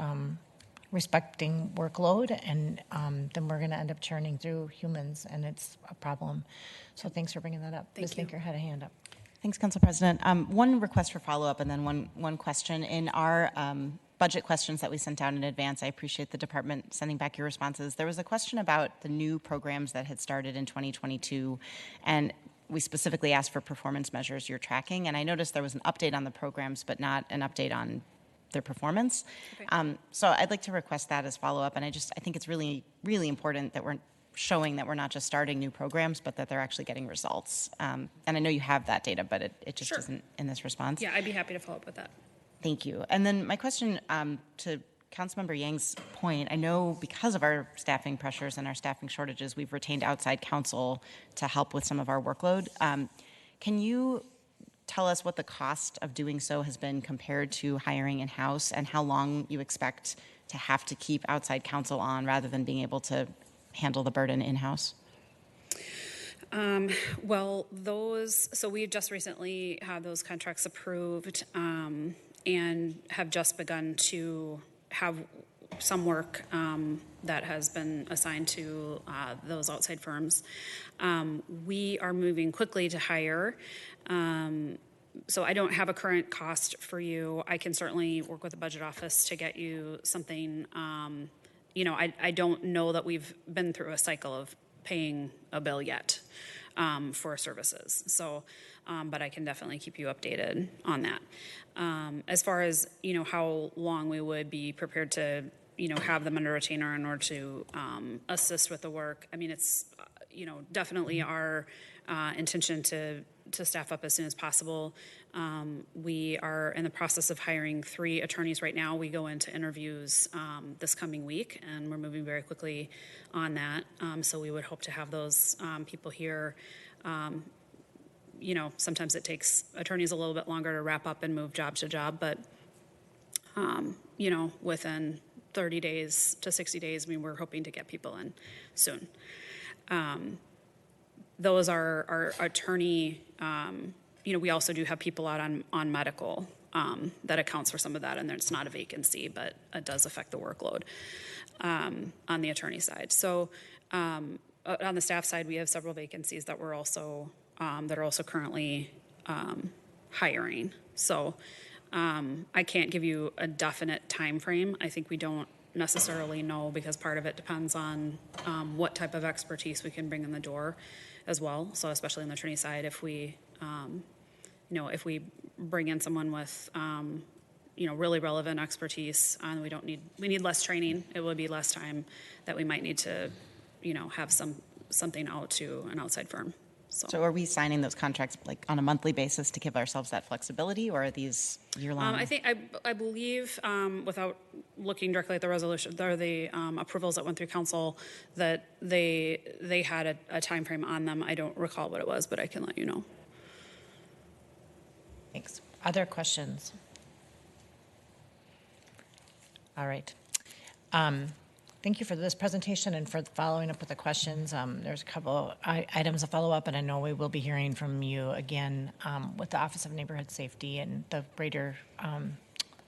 respecting workload, and then we're going to end up churning through humans, and it's a problem. So thanks for bringing that up. Ms. Baker had a hand up. Thanks, Council President. One request for follow-up and then one question. In our budget questions that we sent out in advance, I appreciate the department sending back your responses. There was a question about the new programs that had started in 2022, and we specifically asked for performance measures you're tracking, and I noticed there was an update on the programs, but not an update on their performance. Okay. So I'd like to request that as follow-up, and I think it's really, really important that we're showing that we're not just starting new programs, but that they're actually getting results. And I know you have that data, but it just isn't in this response. Yeah, I'd be happy to follow up with that. Thank you. And then my question to Councilmember Yang's point, I know because of our staffing pressures and our staffing shortages, we've retained outside counsel to help with some of our workload. Can you tell us what the cost of doing so has been compared to hiring in-house, and how long you expect to have to keep outside counsel on rather than being able to handle the burden in-house? Well, so we just recently had those contracts approved and have just begun to have some work that has been assigned to those outside firms. We are moving quickly to hire. So I don't have a current cost for you. I can certainly work with the budget office to get you something. I don't know that we've been through a cycle of paying a bill yet for services. So, but I can definitely keep you updated on that. As far as, how long we would be prepared to, have them under retainer in order to assist with the work. I mean, it's, definitely our intention to staff up as soon as possible. We are in the process of hiring 3 attorneys right now. We go into interviews this coming week, and we're moving very quickly on that. So we would hope to have those people here. Sometimes it takes attorneys a little bit longer to wrap up and move job to job, but, within 30 days to 60 days, we're hoping to get people in soon. Those are our attorney. We also do have people out on medical that accounts for some of that, and it's not a vacancy, but it does affect the workload on the attorney side. So on the staff side, we have several vacancies that we're also that are also currently hiring. So I can't give you a definite time frame. I think we don't necessarily know, because part of it depends on what type of expertise we can bring in the door as well. So especially on the attorney side, if we if we bring in someone with really relevant expertise, we need less training. It will be less time that we might need to have something out to an outside firm. So are we signing those contracts like on a monthly basis to give ourselves that flexibility, or are these year-long? I believe, without looking directly at the resolution or the approvals that went through council, that they had a time frame on them. I don't recall what it was, but I can let you know. Thanks. Other questions? All right. Thank you for this presentation and for following up with the questions. There's a couple items to follow up, and I know we will be hearing from you again with the Office of Neighborhood Safety and the greater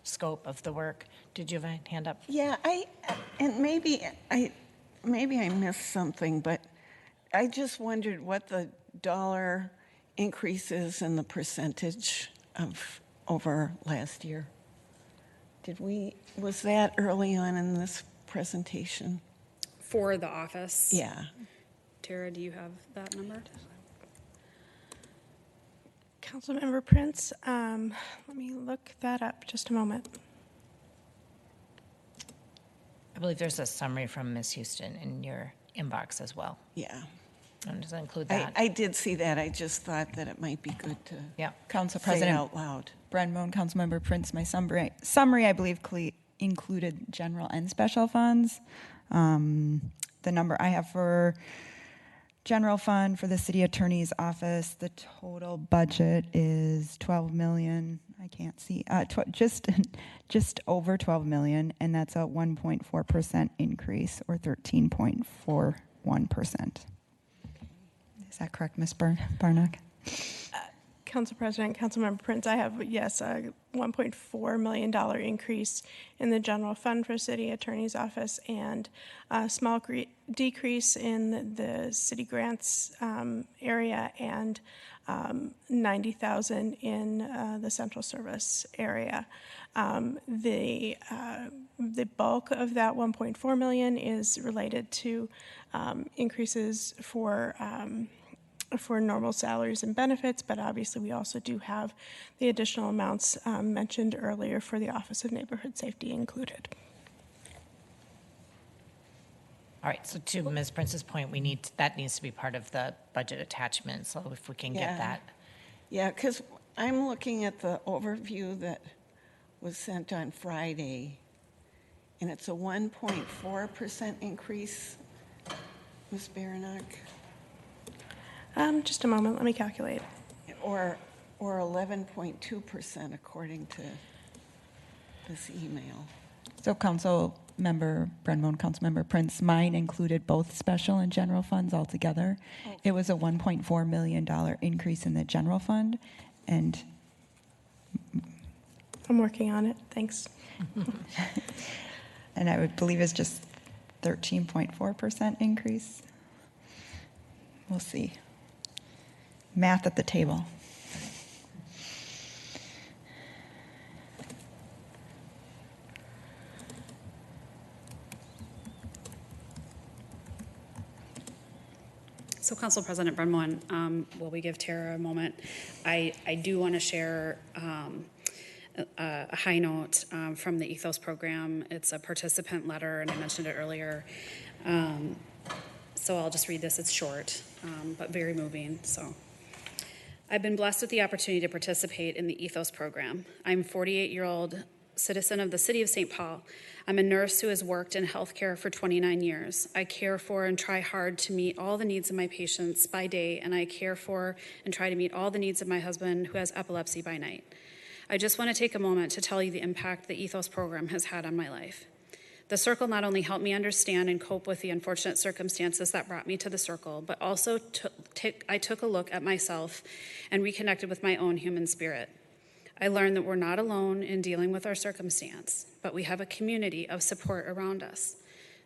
scope of the work. Did you have a hand up? Yeah, maybe I missed something, but I just wondered what the dollar increases in the percentage of over last year. Was that early on in this presentation? For the office? Yeah. Tara, do you have that number? Councilmember Prince, let me look that up just a moment. believe there's a summary from Ms. Houston in your inbox as well. Yeah. And does that include that? I did see that. I just thought that it might be good to Council say it President out loud. Brenmoen, Councilmember Prince, my summary I believe, included general and special funds. The number I have for general fund for the city attorney's office, the total budget is 12 million. I can't see, just over 12 million, and that's a 1.4% increase, or 13.41%. Is that correct, Ms. Barnock? Council President, Councilmember Prince, I have, yes, a $1.4 million increase in the general fund for city attorney's office and a small decrease in the city grants area and 90,000 in the central service area. The bulk of that 1.4 million is related to increases for normal salaries and benefits, but obviously we also do have the additional amounts mentioned earlier for the Office of Neighborhood Safety included. All right, so to Ms. Prince's point, that needs to be part of the budget attachment, so if we can get that. Yeah, because I'm looking at the overview that was sent on Friday, and it's a 1.4% increase, Ms. Baranock. Just a moment, let me calculate. Or 11.2% according to this email. So Councilmember Brenmoen, Councilmember Prince, mine included both special and general funds altogether. Okay. It was a $1.4 million increase in the general fund, and I'm working on it, thanks. and I would believe it's just 13.4% increase. We'll see. Math at the table. So Council President Brenmoen, while we give Tara a moment, I do want to share a high note from the Ethos program. It's a participant letter, and I mentioned it earlier. So I'll just read this. It's short, but very moving. So, I've been blessed with the opportunity to participate in the Ethos program. I'm a 48-year-old citizen of the city of St. Paul. I'm a nurse who has worked in healthcare for 29 years. I care for and try hard to meet all the needs of my patients by day, and I care for and try to meet all the needs of my husband who has epilepsy by night. I just want to take a moment to tell you the impact the Ethos program has had on my life. The circle not only helped me understand and cope with the unfortunate circumstances that brought me to the circle, but also I took a look at myself and reconnected with my own human spirit. I learned that we're not alone in dealing with our circumstance, but we have a community of support around us.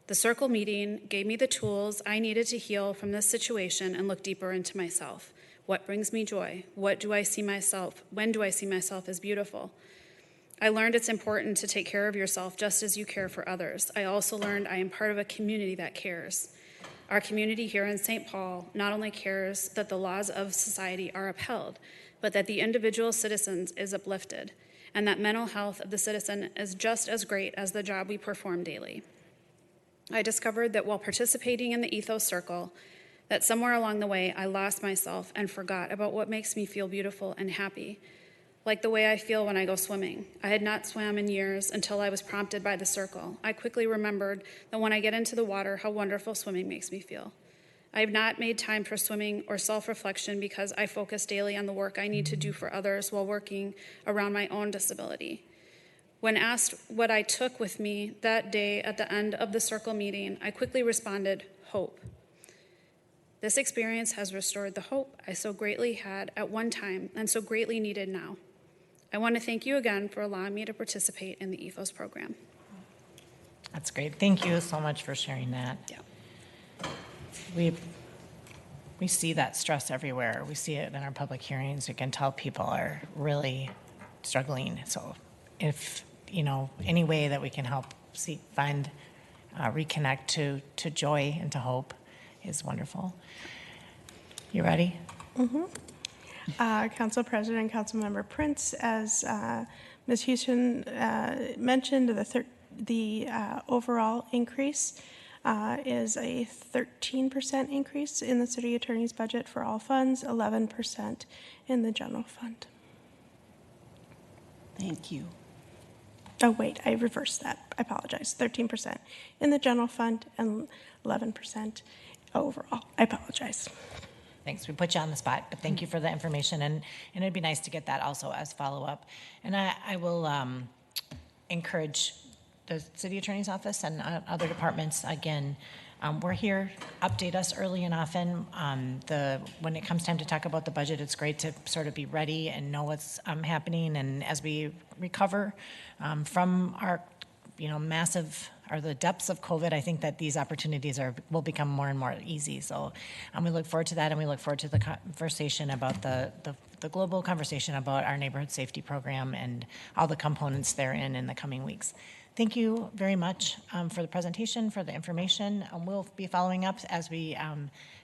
The circle meeting gave me the tools I needed to heal from this situation and look deeper into myself. What brings me joy? When do I see myself as beautiful? I learned it's important to take care of yourself just as you care for others. I also learned I am part of a community that cares. Our community here in St. Paul not only cares that the laws of society are upheld, but that the individual citizens is uplifted, and that mental health of the citizen is just as great as the job we perform daily. I discovered that while participating in the Ethos Circle, that somewhere along the way I lost myself and forgot about what makes me feel beautiful and happy. Like the way I feel when I go swimming. I had not swam in years until I was prompted by the circle. I quickly remembered that when I get into the water, how wonderful swimming makes me feel. I have not made time for swimming or self-reflection because I focus daily on the work I need to do for others while working around my own disability. When asked what I took with me that day at the end of the circle meeting, I quickly responded, hope. This experience has restored the hope I so greatly had at one time and so greatly needed now. I want to thank you again for allowing me to participate in the Ethos program. That's great. Thank you so much for sharing that. Yeah. We see that stress everywhere. We see it in our public hearings. We can tell people are really struggling. So if, any way that we can help reconnect to joy and to hope is wonderful. You ready? Mm-hmm. Council President, Councilmember Prince, as Ms. Houston mentioned, the overall increase is a 13% increase in the city attorney's budget for all funds, 11% in the general fund. Thank you. Oh, wait, I reversed that. I apologize. 13% in the general fund and 11% overall. I apologize. Thanks. We put you on the spot, but thank you for the information, and it'd be nice to get that also as follow-up. And I will encourage the city attorney's office and other departments, again, we're here, update us early and often. When it comes time to talk about the budget, it's great to sort of be ready and know what's happening. And as we recover from our, massive, or the depths of COVID, I think that these opportunities will become more and more easy. So we look forward to that, and we look forward to the conversation about the global conversation about our neighborhood safety program and all the components therein in the coming weeks. Thank you very much for the presentation, for the information. We'll be following up as we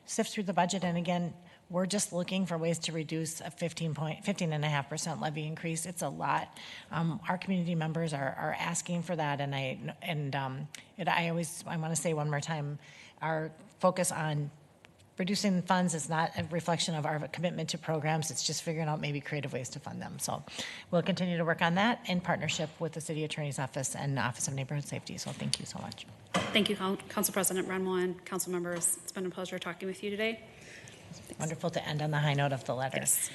sift through the budget. And again, we're just looking for ways to reduce a 15.5% levy increase. It's a lot. Our community members are asking for that, and I want to say one more time, our focus on reducing funds is not a reflection of our commitment to programs. It's just figuring out maybe creative ways to fund them. So we'll continue to work on that in partnership with the City Attorney's Office and the Office of Neighborhood Safety. So thank you so much. Thank you, Council President Brenwell and council members. It's been a pleasure talking with you today. Thanks. Wonderful to end on the high note of the letter. Yes.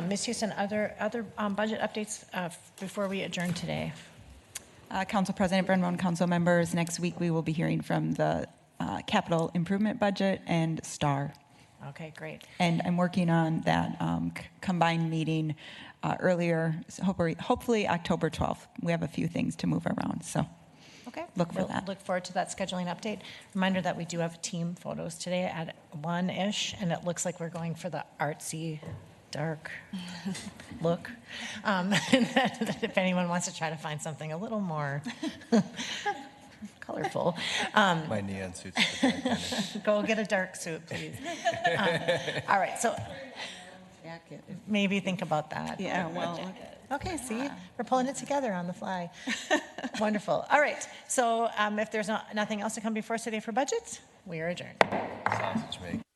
Ms. Houston, other budget updates before we adjourn today? Council President Brenwell and council members, next week we will be hearing from the capital improvement budget and STAR. Okay, great. And I'm working on that combined meeting earlier, so hopefully October 12th. We have a few things to move around, so okay. Look for that. Look forward to that scheduling update. Reminder that we do have team photos today at 1-ish, and it looks like we're going for the artsy, dark look. If anyone wants to try to find something a little more colorful. My neon suits. Go get a dark suit, please. All right, so maybe think about that. Yeah, well. Okay, see, we're pulling it together on the fly. Wonderful. All right, so if there's nothing else to come before us today for budgets, we are adjourned. Sausage make.